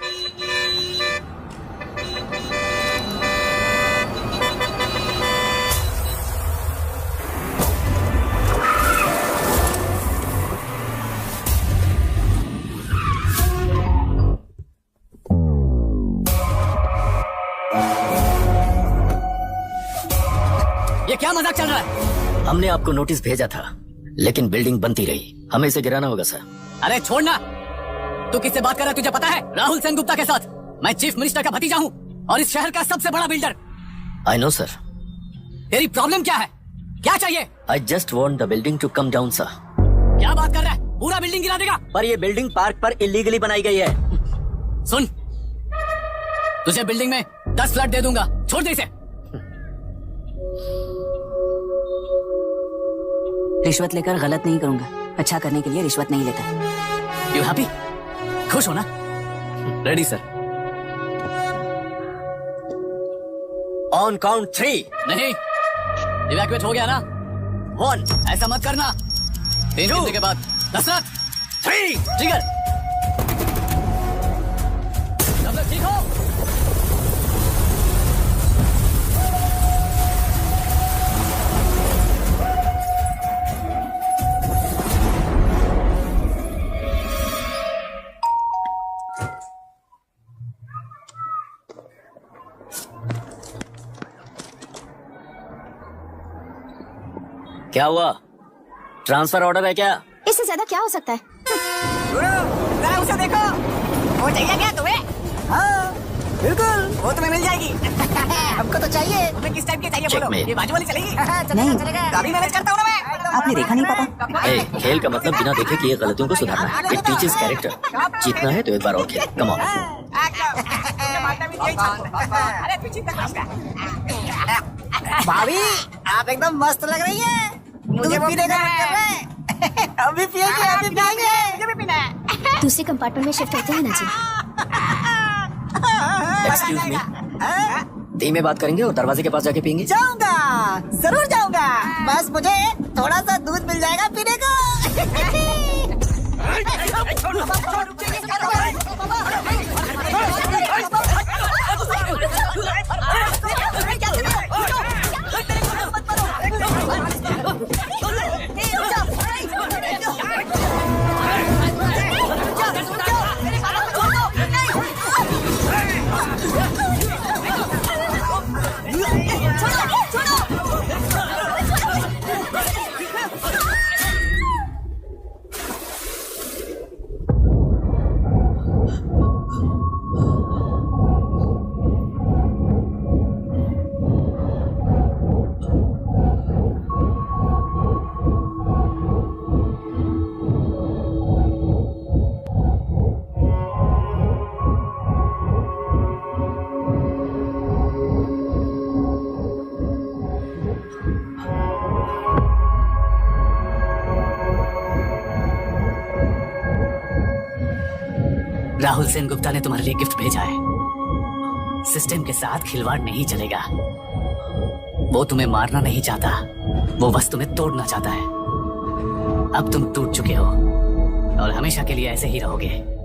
ये क्या मजाक चल रहा है? हमने आपको नोटिस भेजा था, लेकिन बिल्डिंग बनती रही। हमें इसे गिराना होगा सर। अरे छोड़ना। तू किससे बात कर रहा है तुझे पता है? राहुल सेनगुप्ता के साथ। मैं चीफ मिनिस्टर का भतीजा हूँ और इस शहर का सबसे बड़ा बिल्डर। I know sir. तेरी प्रॉब्लम क्या है? क्या चाहिए? I just want the building to come down sir. क्या बात कर रहा है? पूरा बिल्डिंग गिरा देगा? पर ये बिल्डिंग पार्क पर इलीगली बनाई गई है। सुन, तुझे बिल्डिंग में 10 फ्लैट दे दूंगा, छोड़ दे इसे। रिश्वत लेकर गलत नहीं करूंगा, अच्छा करने के लिए रिश्वत नहीं लेता। You happy? खुश हो ना? Ready sir. On count 3। नहीं, इवैक्यूएट हो गया ना? 1। ऐसा मत करना। 3 घंटे के बाद 10 लाख। 3। ट्रिगर। सब लोग ठीक हो? क्या हुआ? ट्रांसफर ऑर्डर है क्या? इससे ज्यादा क्या हो सकता है? जरा उसे देखो, वो चाहिए क्या तुम्हें? हाँ बिल्कुल, वो तुम्हें मिल जाएगी। हमको तो चाहिए। तुम्हें किस टाइप की चाहिए बोलो? Checkmate. ये बाजू वाली चलेगी? नहीं। काफी मैनेज करता हूँ ना मैं। आपने देखा नहीं पापा? ए, खेल का मतलब बिना देखे किए गलतियों को सुधारना है। It teaches character. जीतना है तो एक बार और खेल। Come on. अरे तू चिंता मत कर। भाभी आप एकदम मस्त लग रही हैं। मुझे पीने का मन कर रहा है। अभी पिएंगे, अभी पिएंगे। मुझे भी पीना है। दूसरे कंपार्टमेंट में शिफ्ट होते हैं ना जी। एक्सक्यूज मी, धीमे बात करेंगे और दरवाजे के पास जाके पियेंगे। जाऊंगा, जरूर जाऊंगा। बस मुझे थोड़ा सा दूध मिल जाएगा पीने को। राहुल सेन गुप्ता ने तुम्हारे लिए गिफ्ट भेजा है। सिस्टम के साथ खिलवाड़ नहीं चलेगा। वो तुम्हें मारना नहीं चाहता, वो बस तुम्हें तोड़ना चाहता है। अब तुम टूट चुके हो और हमेशा के लिए ऐसे ही रहोगे।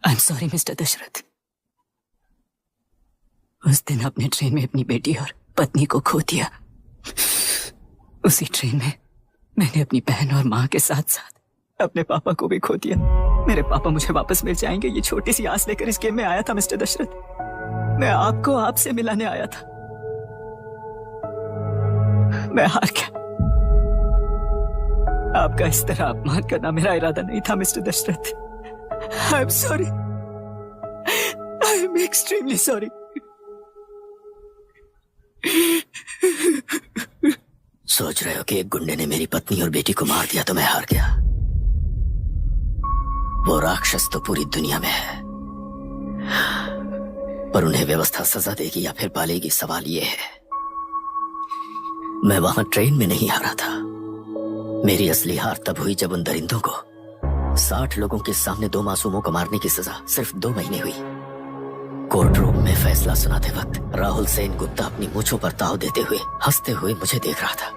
I am sorry mister Dashrath. उस दिन अपने ट्रेन में अपनी बेटी और पत्नी को खो दिया। उसी ट्रेन में मैंने अपनी बहन और माँ के साथ साथ अपने पापा को भी खो दिया। मेरे पापा मुझे वापस मिल जाएंगे, ये छोटी सी आस लेकर इस गेम में आया था मिस्टर दशरथ। मैं आपको आपसे मिलाने आया था। मैं हार गया। आपका इस तरह अपमान करना मेरा इरादा नहीं था mister Dashrath. I am sorry. I am extremely sorry. सोच रहे हो कि एक गुंडे ने मेरी पत्नी और बेटी को मार दिया तो मैं हार गया? वो राक्षस तो पूरी दुनिया में है, पर उन्हें व्यवस्था सजा देगी या फिर पालेगी, सवाल ये है। मैं वहां ट्रेन में नहीं हारा था। मेरी असली हार तब हुई जब उन दरिंदों को 60 लोगों के सामने 2 मासूमों को मारने की सजा सिर्फ 2 महीने हुई। कोर्ट रूम में फैसला सुनाते वक्त राहुल सेन गुप्ता अपनी मूंछों पर ताव देते हुए हंसते हुए मुझे देख रहा था।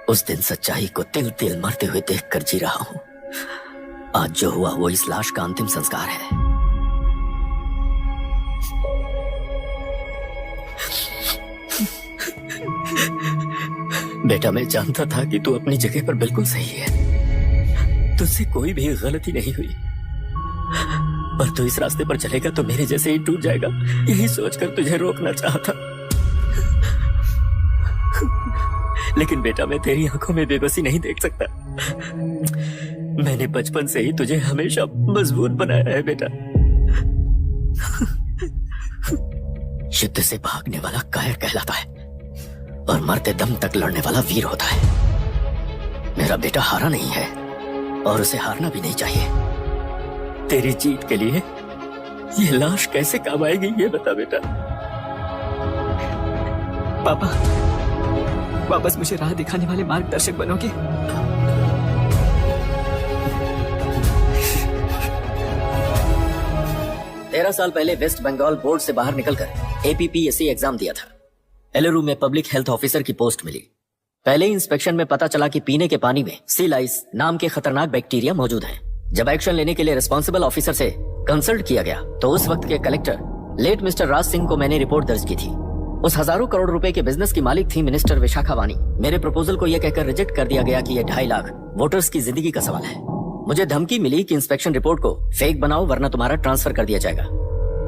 उस दिन सच्चाई को तिल तिल मरते हुए देखकर जी रहा हूं। आज जो हुआ वो इस लाश का अंतिम संस्कार है। बेटा, मैं जानता था कि तू अपनी जगह पर बिल्कुल सही है। तुझसे कोई भी गलती नहीं हुई, पर तू इस रास्ते पर चलेगा तो मेरे जैसे ही टूट जाएगा, यही सोचकर तुझे रोकना चाहता। लेकिन बेटा, मैं तेरी आंखों में बेबसी नहीं देख सकता। मैंने बचपन से ही तुझे हमेशा मजबूत बनाया है बेटा। युद्ध से भागने वाला कायर कहलाता है और मरते दम तक लड़ने वाला वीर होता है। मेरा बेटा हारा नहीं है और उसे हारना भी नहीं चाहिए। तेरी जीत के लिए ये लाश कैसे काम आएगी, ये बता बेटा। पापा, वापस मुझे राह दिखाने वाले मार्गदर्शक बनोगे? तेरह साल पहले वेस्ट बंगाल बोर्ड से बाहर निकलकर APPSC एग्जाम दिया था। एलरू में पब्लिक हेल्थ ऑफिसर की पोस्ट मिली। पहले ही इंस्पेक्शन में पता चला कि पीने के पानी में सी लाइस नाम के खतरनाक बैक्टीरिया मौजूद हैं। जब एक्शन लेने के लिए रिस्पॉन्सिबल ऑफिसर से कंसल्ट किया गया तो उस वक्त के collector late mister Raj Singh को मैंने रिपोर्ट दर्ज की थी। उस हजारों करोड़ रुपए के बिजनेस की मालिक थी मिनिस्टर विशाखा वानी। मेरे प्रपोजल को यह कहकर रिजेक्ट कर दिया गया कि यह 2.5 लाख वोटर्स की जिंदगी का सवाल है। मुझे धमकी मिली कि इंस्पेक्शन रिपोर्ट को फेक बनाओ वरना तुम्हारा ट्रांसफर कर दिया जाएगा।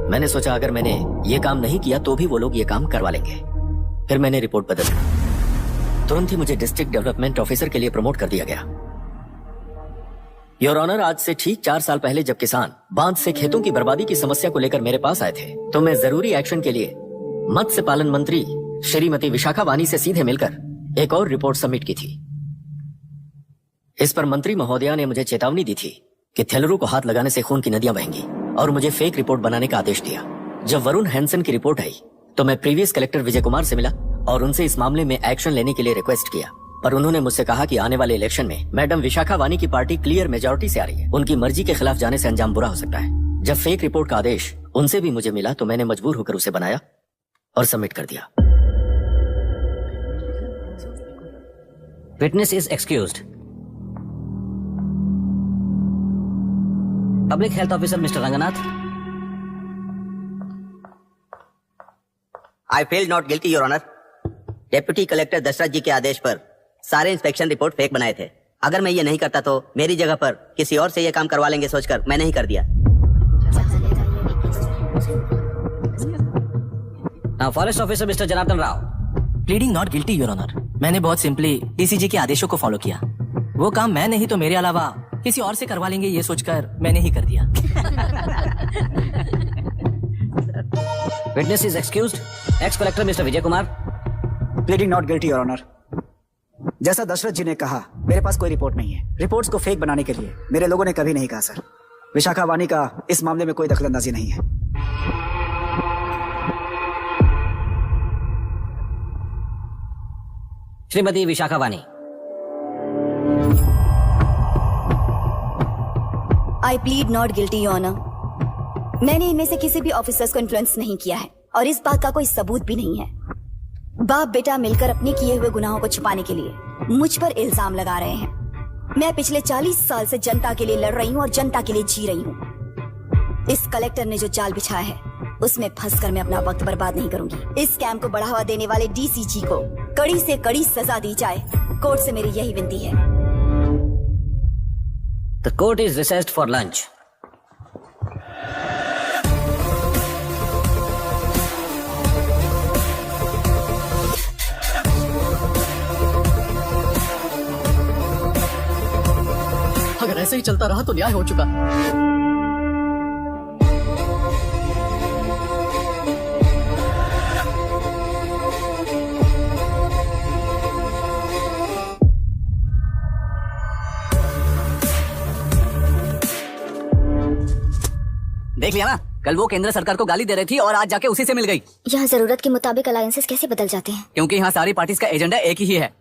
मैंने सोचा अगर मैंने ये काम नहीं किया तो भी वो लोग ये काम करवा लेंगे। फिर मैंने रिपोर्ट बदल दी। तुरंत ही मुझे डिस्ट्रिक्ट डेवलपमेंट ऑफिसर के लिए प्रमोट कर दिया गया। योर ऑनर, आज से ठीक 4 साल पहले जब किसान बांध से खेतों की बर्बादी की समस्या को लेकर मेरे पास आए थे तो मैं जरूरी एक्शन के लिए मत्स्य पालन मंत्री श्रीमती विशाखा वानी से सीधे मिलकर एक और रिपोर्ट सबमिट की थी। इस पर मंत्री महोदया ने मुझे चेतावनी दी थी कि थेलरू को हाथ लगाने से खून की नदियां बहेंगी और मुझे फेक रिपोर्ट बनाने का आदेश दिया। जब वरुण हैंसन की रिपोर्ट आई तो मैं प्रीवियस कलेक्टर विजय कुमार से मिला और उनसे इस मामले में एक्शन लेने के लिए रिक्वेस्ट किया, पर उन्होंने मुझसे कहा कि आने वाले इलेक्शन में मैडम विशाखा वानी की पार्टी क्लियर मेजॉरिटी से आ रही है, उनकी मर्जी के खिलाफ जाने से अंजाम बुरा हो सकता है। जब फेक रिपोर्ट का आदेश उनसे भी मुझे मिला तो मैंने मजबूर होकर उसे बनाया और सबमिट कर दिया। Witness is excused. Public health officer mister Ranganath. I feel not guilty your honour. Deputy collector Dashrath ji के आदेश पर सारे इंस्पेक्शन रिपोर्ट फेक बनाए थे। अगर मैं ये नहीं करता तो मेरी जगह पर किसी और से ये काम करवा लेंगे सोचकर मैं नहीं कर दिया। Forest officer mister Janardhan Rao. Pleading not guilty your honour. मैंने बहुत सिंपली डीसीजी के आदेशों को फॉलो किया। वो काम मैं नहीं तो मेरे अलावा किसी और से करवा लेंगे ये सोचकर मैंने ही कर दिया। Witness is excused. Ex collector mister Vijay Kumar. Pleading not guilty your honour. जैसा दशरथ जी ने कहा मेरे पास कोई रिपोर्ट नहीं है। रिपोर्ट्स को फेक बनाने के लिए मेरे लोगों ने कभी नहीं कहा सर। विशाखा वानी का इस मामले में कोई दखलंदाजी नहीं है। श्रीमती विशाखा वानी। आई प्लीड नॉट गिल्टी ऑनर। मैंने इनमें से किसी भी ऑफिसर्स को इन्फ्लुएंस नहीं किया है और इस बात का कोई सबूत भी नहीं है। बाप बेटा मिलकर अपने किए हुए गुनाहों को छुपाने के लिए मुझ पर इल्जाम लगा रहे हैं। मैं पिछले 40 साल से जनता के लिए लड़ रही हूँ और जनता के लिए जी रही हूँ। इस कलेक्टर ने जो जाल बिछाया है उसमें फंसकर मैं अपना वक्त बर्बाद नहीं करूंगी। इस स्कैम को बढ़ावा देने वाले डीसीजी को कड़ी से कड़ी सजा दी जाए। कोर्ट से मेरी यही विनती है। The court is recessed for lunch. अगर ऐसे ही चलता रहा तो न्याय हो चुका। देख लिया ना, कल वो केंद्र सरकार को गाली दे रही थी और आज जाके उसी से मिल गई। यहाँ जरूरत के मुताबिक अलायंसेस कैसे बदल जाते हैं? क्योंकि यहाँ सारी पार्टीज का एजेंडा एक ही है।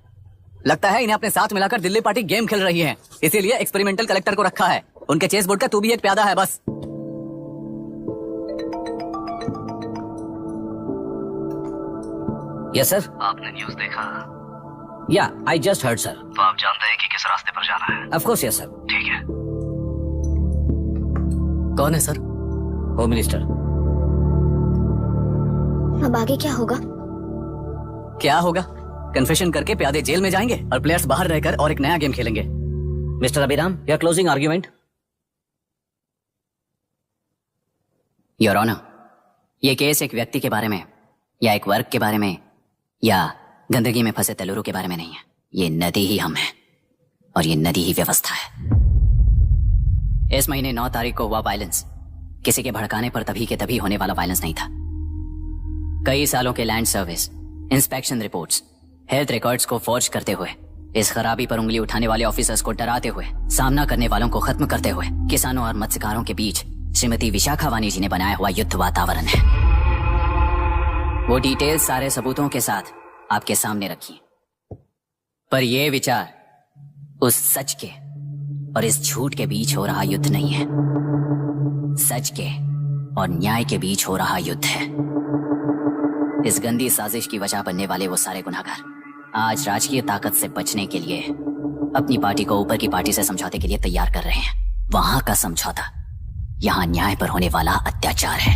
लगता है इन्हें अपने साथ मिलाकर दिल्ली पार्टी गेम खेल रही है, इसीलिए एक्सपेरिमेंटल कलेक्टर को रखा है। उनके चेस बोर्ड का तू भी एक प्यादा है बस। Yes sir. आपने न्यूज देखा? या आई जस्ट हर्ड सर। तो आप जानते हैं कि किस रास्ते पर जाना है? Of course yes sir. ठीक है। कौन है सर? Home minister. अब आगे क्या होगा? क्या होगा? कन्फेशन करके प्यादे जेल में जाएंगे और प्लेयर्स बाहर रहकर और एक नया गेम खेलेंगे। Mister Abhiram, your closing argument. Your honour, ये केस एक व्यक्ति के बारे में या एक वर्ग के बारे में या गंदगी में फंसे तेलुरु के बारे में नहीं है। ये नदी ही हम हैं और ये नदी ही व्यवस्था है। इस महीने 9 तारीख को हुआ वायलेंस किसी के भड़काने पर तभी के तभी होने वाला वायलेंस नहीं था। कई सालों के land service, inspection reports, health records को फॉर्ज करते हुए, इस खराबी पर उंगली उठाने वाले ऑफिसर्स को डराते हुए, सामना करने वालों को खत्म करते हुए किसानों और मत्स्यकारों के बीच श्रीमती विशाखा वानी जी ने बनाया हुआ युद्ध वातावरण है। वो डिटेल्स सारे सबूतों के साथ आपके सामने रखी, पर यह विचार उस सच के और इस झूठ के बीच हो रहा युद्ध नहीं है, सच के और न्याय के बीच हो रहा युद्ध है। इस गंदी साजिश की वजह बनने वाले वो सारे गुनहगार आज राजकीय ताकत से बचने के लिए अपनी पार्टी को ऊपर की पार्टी से समझौते के लिए तैयार कर रहे हैं। वहां का समझौता यहां न्याय पर होने वाला अत्याचार है।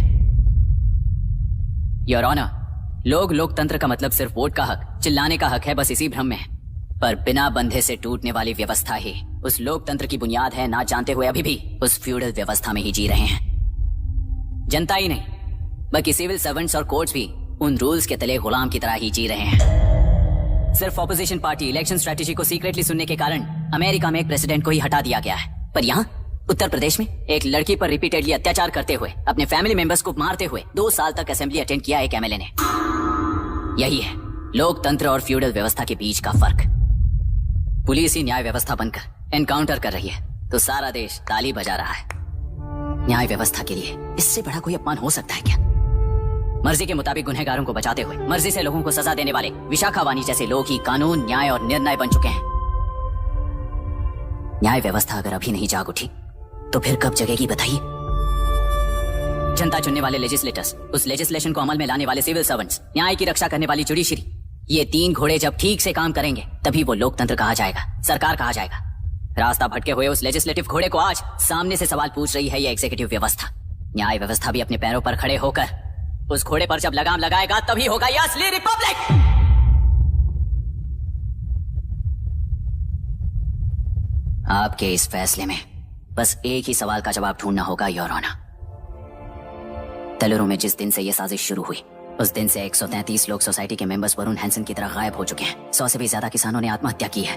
योर ऑनर, लोग लोकतंत्र का मतलब सिर्फ वोट का हक, चिल्लाने का हक है, बस इसी भ्रम में है। पर बिना बंधे से टूटने वाली व्यवस्था ही उस लोकतंत्र की बुनियाद है, ना जानते हुए अभी भी उस फ्यूडल व्यवस्था में ही जी रहे हैं। जनता ही नहीं बल्कि सिविल सर्वेंट्स और कोर्ट्स भी उन रूल्स के तले गुलाम की तरह ही जी रहे हैं। सिर्फ ऑपोजिशन पार्टी इलेक्शन स्ट्रेटेजी को सीक्रेटली सुनने के कारण अमेरिका में एक प्रेसिडेंट को ही हटा दिया गया है, पर यहाँ उत्तर प्रदेश में एक लड़की पर रिपीटेडली अत्याचार करते हुए, अपने फैमिली मेंबर्स को मारते हुए 2 साल तक असेंबली अटेंड किया एक एमएलए ने। यही है लोकतंत्र और फ्यूडल व्यवस्था के बीच का फर्क। पुलिस ही न्याय व्यवस्था बनकर एनकाउंटर कर रही है तो सारा देश ताली बजा रहा है। न्याय व्यवस्था के लिए इससे बड़ा कोई अपमान हो सकता है क्या? मर्जी के मुताबिक गुनहगारों को बचाते हुए मर्जी से लोगों को सजा देने वाले विशाखा वानी जैसे लोग ही कानून, न्याय और निर्णय बन चुके हैं। न्याय व्यवस्था अगर अभी नहीं जाग उठी तो फिर कब जगेगी बताइए? जनता चुनने वाले लेजिस्लेटर्स, उस लेजिस्लेशन को अमल में लाने वाले सिविल सर्वेंट्स, न्याय की रक्षा करने वाली जुडिशरी, ये 3 घोड़े जब ठीक से काम करेंगे तभी वो लोकतंत्र कहा जाएगा, सरकार कहा जाएगा। रास्ता भटके हुए उस लेजिस्लेटिव घोड़े को आज सामने से सवाल पूछ रही है ये एग्जीक्यूटिव व्यवस्था। न्याय व्यवस्था भी अपने पैरों पर खड़े होकर उस घोड़े पर जब लगाम लगाएगा तभी होगा ये असली रिपब्लिक। आपके इस फैसले में बस एक ही सवाल का जवाब ढूंढना होगा, योर ऑनर। तेलुरु में जिस दिन से ये साजिश शुरू हुई उस दिन से 133 लोग सोसाइटी के मेंबर्स वरुण हैंसन की तरह गायब हो चुके हैं। 100 से भी ज्यादा किसानों ने आत्महत्या की है।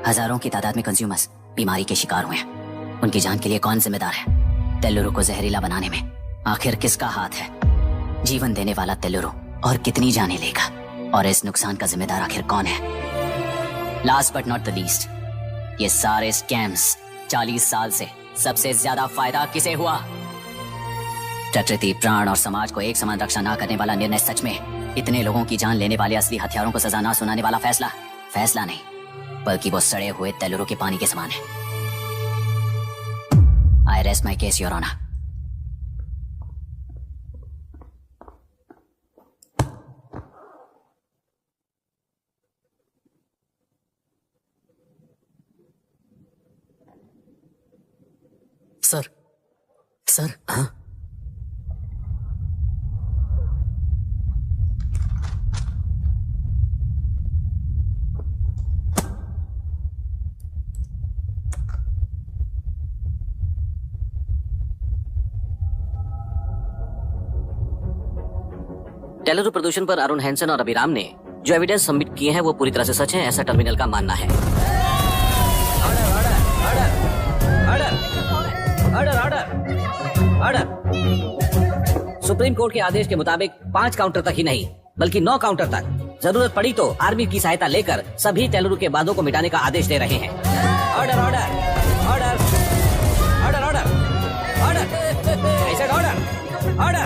हजारों की तादाद में कंज्यूमर्स बीमारी के शिकार हुए हैं। उनकी जान के लिए कौन जिम्मेदार है? तेलुरु को जहरीला बनाने में आखिर किसका हाथ है? जीवन देने वाला तेलुरु और कितनी जाने लेगा? और इस नुकसान का जिम्मेदार आखिर कौन है? Last but not the least, ये सारे स्कैम्स 40 साल से सबसे ज्यादा फायदा किसे हुआ? प्रकृति, प्राण और समाज को एक समान रक्षा ना करने वाला निर्णय, सच में इतने लोगों की जान लेने वाले असली हथियारों को सजा ना सुनाने वाला फैसला नहीं बल्कि वो सड़े हुए तेलुरु के पानी के समान है। I rest my case, your honour. Sir हाँ? तेलुरु प्रदूषण पर अरुण हैंसन और अभिराम ने जो एविडेंस सबमिट किए हैं वो पूरी तरह से सच है, ऐसा टर्मिनल का मानना है। सुप्रीम कोर्ट के आदेश के मुताबिक 5 काउंटर तक ही नहीं बल्कि 9 काउंटर तक जरूरत पड़ी तो आर्मी की सहायता लेकर सभी तेलुरु के वादों को मिटाने का आदेश दे रहे हैं। Order order order order order order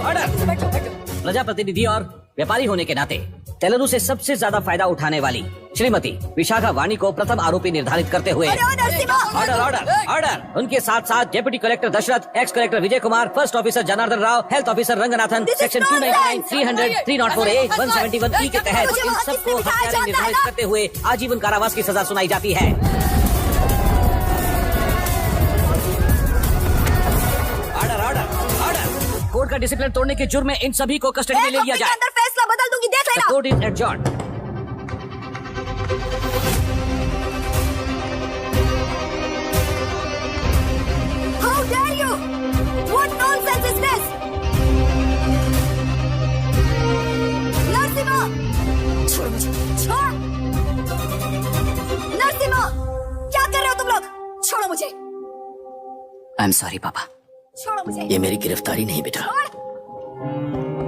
order order. प्रजाप्रतिनिधि और व्यापारी होने के नाते तेलुरु से सबसे ज्यादा फायदा उठाने वाली श्रीमती विशाखा वानी को प्रथम आरोपी निर्धारित करते हुए ऑर्डर ऑर्डर ऑर्डर। उनके साथ साथ deputy collector Dashrath, ex collector Vijay Kumar, first officer Janardhan Rao, health officer Ranganathan, section 299, 300, 304A, 171E के तहत इन सबको हत्यारे निर्धारित करते हुए आजीवन कारावास की सजा सुनाई जाती है। Order order order. कोर्ट का डिसिप्लिन तोड़ने के जुर्म में इन सभी को कस्टडी में ले लिया जाए। अंदर फैसला बदल दूंगी, देख लेना। Court is adjourned. How dare you? What nonsense is this? Narasimha, छोड़ मुझे, छोड़। नरसिम्हा, क्या कर रहे हो तुम लोग? छोड़ो मुझे, आई एम सॉरी पापा। छोड़ो मुझे। ये मेरी गिरफ्तारी नहीं बेटा,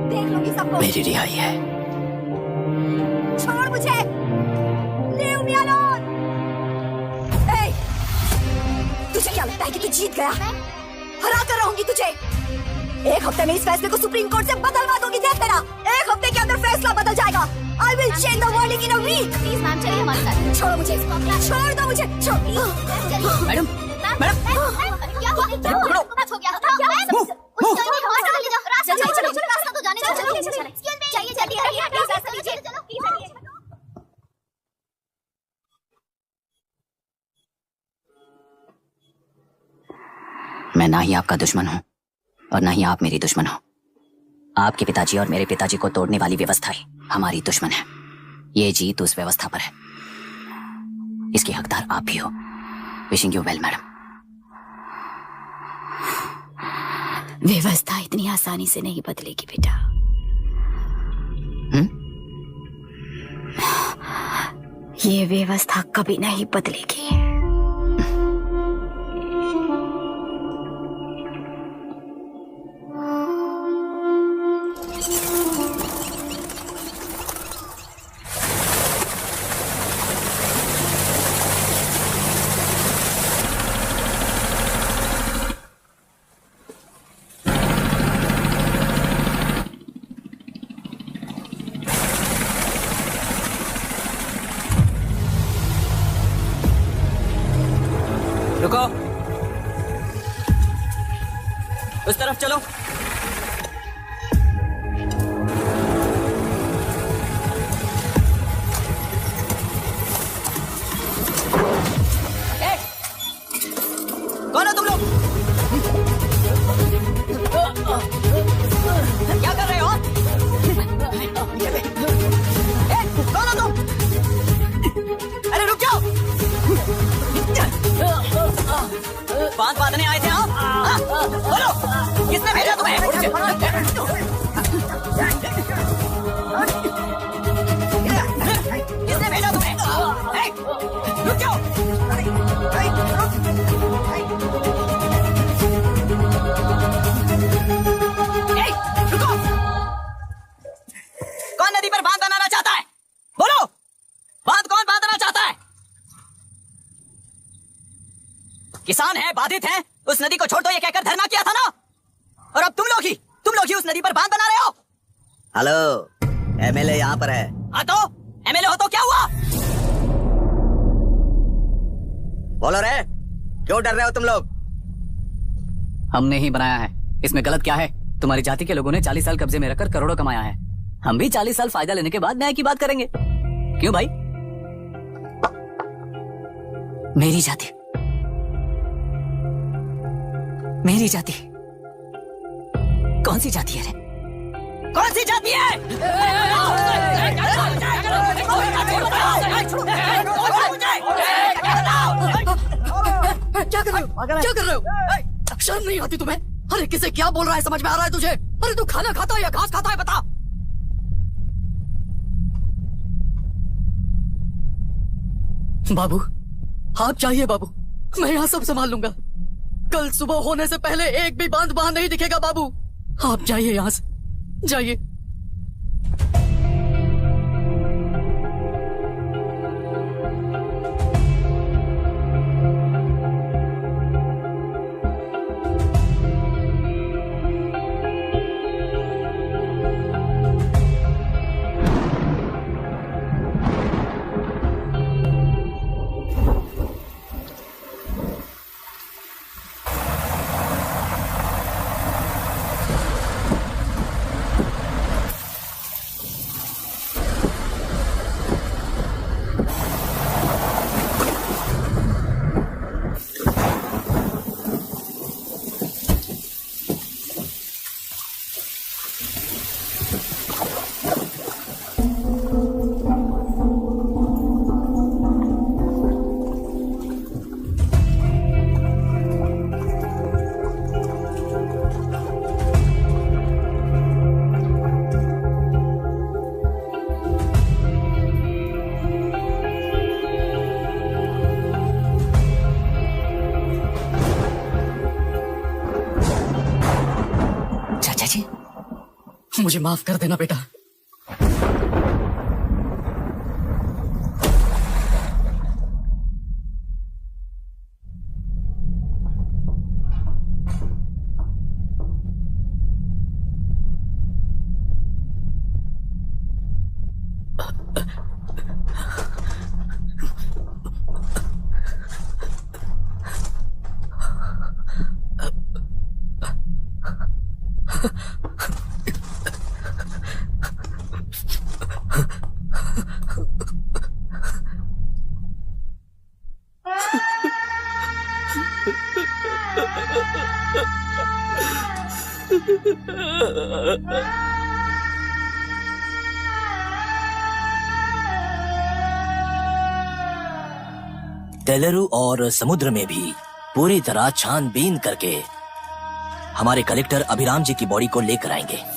देख लूंगी सबको। मेरी रिहाई है। छोड़ मुझे। Leave me alone. Hey, तुझे क्या लगता है कि तू जीत गया? हरा कर रहूंगी तुझे। 1 हफ्ते में इस फैसले को सुप्रीम कोर्ट से बदलवा दूंगी, देख लेना। 1 हफ्ते के अंदर फैसला बदल जाएगा। I will change the verdict in a week. Please ma'am, चलिए हमारे साथ। छोड़ो मुझे, छोड़ दो मुझे। मैडम क्या हुआ? कुछ हो गया? रास्ता तो जाने दो। चाहिए जल्दी आइए। मैं ना ही आपका दुश्मन हूं और ना ही आप मेरी दुश्मन हो। आपके पिताजी और मेरे पिताजी को तोड़ने वाली व्यवस्था ही हमारी दुश्मन है। ये जीत उस व्यवस्था पर है, इसके हकदार आप भी हो। Wishing you well madam. व्यवस्था इतनी आसानी से नहीं बदलेगी बेटा। ये व्यवस्था कभी नहीं बदलेगी। रुको, उस तरफ चलो। कौन हो तुम लोग? क्या कर रहे हो? कौन हो तुम? अरे रुक जाओ। बांध बांधने आए थे आप? बोलो, किसने भेजा तुम्हें? किसने भेजा तुम्हें? रुक जाओ। रुको। कौन नदी पर बांध बनाना चाहता है? बोलो, बांध कौन बांधना चाहता है? किसान है, बाधित है, उस नदी को छोड़ दो ये कहकर धरना किया था ना। और अब तुम लोग ही उस नदी पर बांध बना रहे हो। हेलो, एमएलए यहाँ पर है। हाँ तो एमएलए हो तो क्या हुआ? बोलो रे, क्यों डर रहे हो तुम लोग? हमने ही बनाया है, इसमें गलत क्या है? तुम्हारी जाति के लोगों ने 40 साल कब्जे में रखकर करोड़ों कमाया है। हम भी 40 साल फायदा लेने के बाद न्याय की बात करेंगे। क्यों भाई? मेरी जाति, मेरी जाति कौन सी जाति है रे? कौन सी जाति है? क्या कर रहे हो? क्या कर रहे हो? शर्म नहीं आती तुम्हें? अरे किसे क्या बोल रहा है, समझ में आ रहा है तुझे? अरे तू खाना खाता है या घास खाता है, बता। बाबू, आप चाहिए बाबू, मैं यहाँ सब संभाल लूंगा। कल सुबह होने से पहले एक भी बांध वहां नहीं दिखेगा बाबू। आप जाइए यहाँ से, जाइए। मुझे माफ कर देना बेटा। तेलुरु और समुद्र में भी पूरी तरह छानबीन करके हमारे कलेक्टर अभिराम जी की बॉडी को लेकर आएंगे।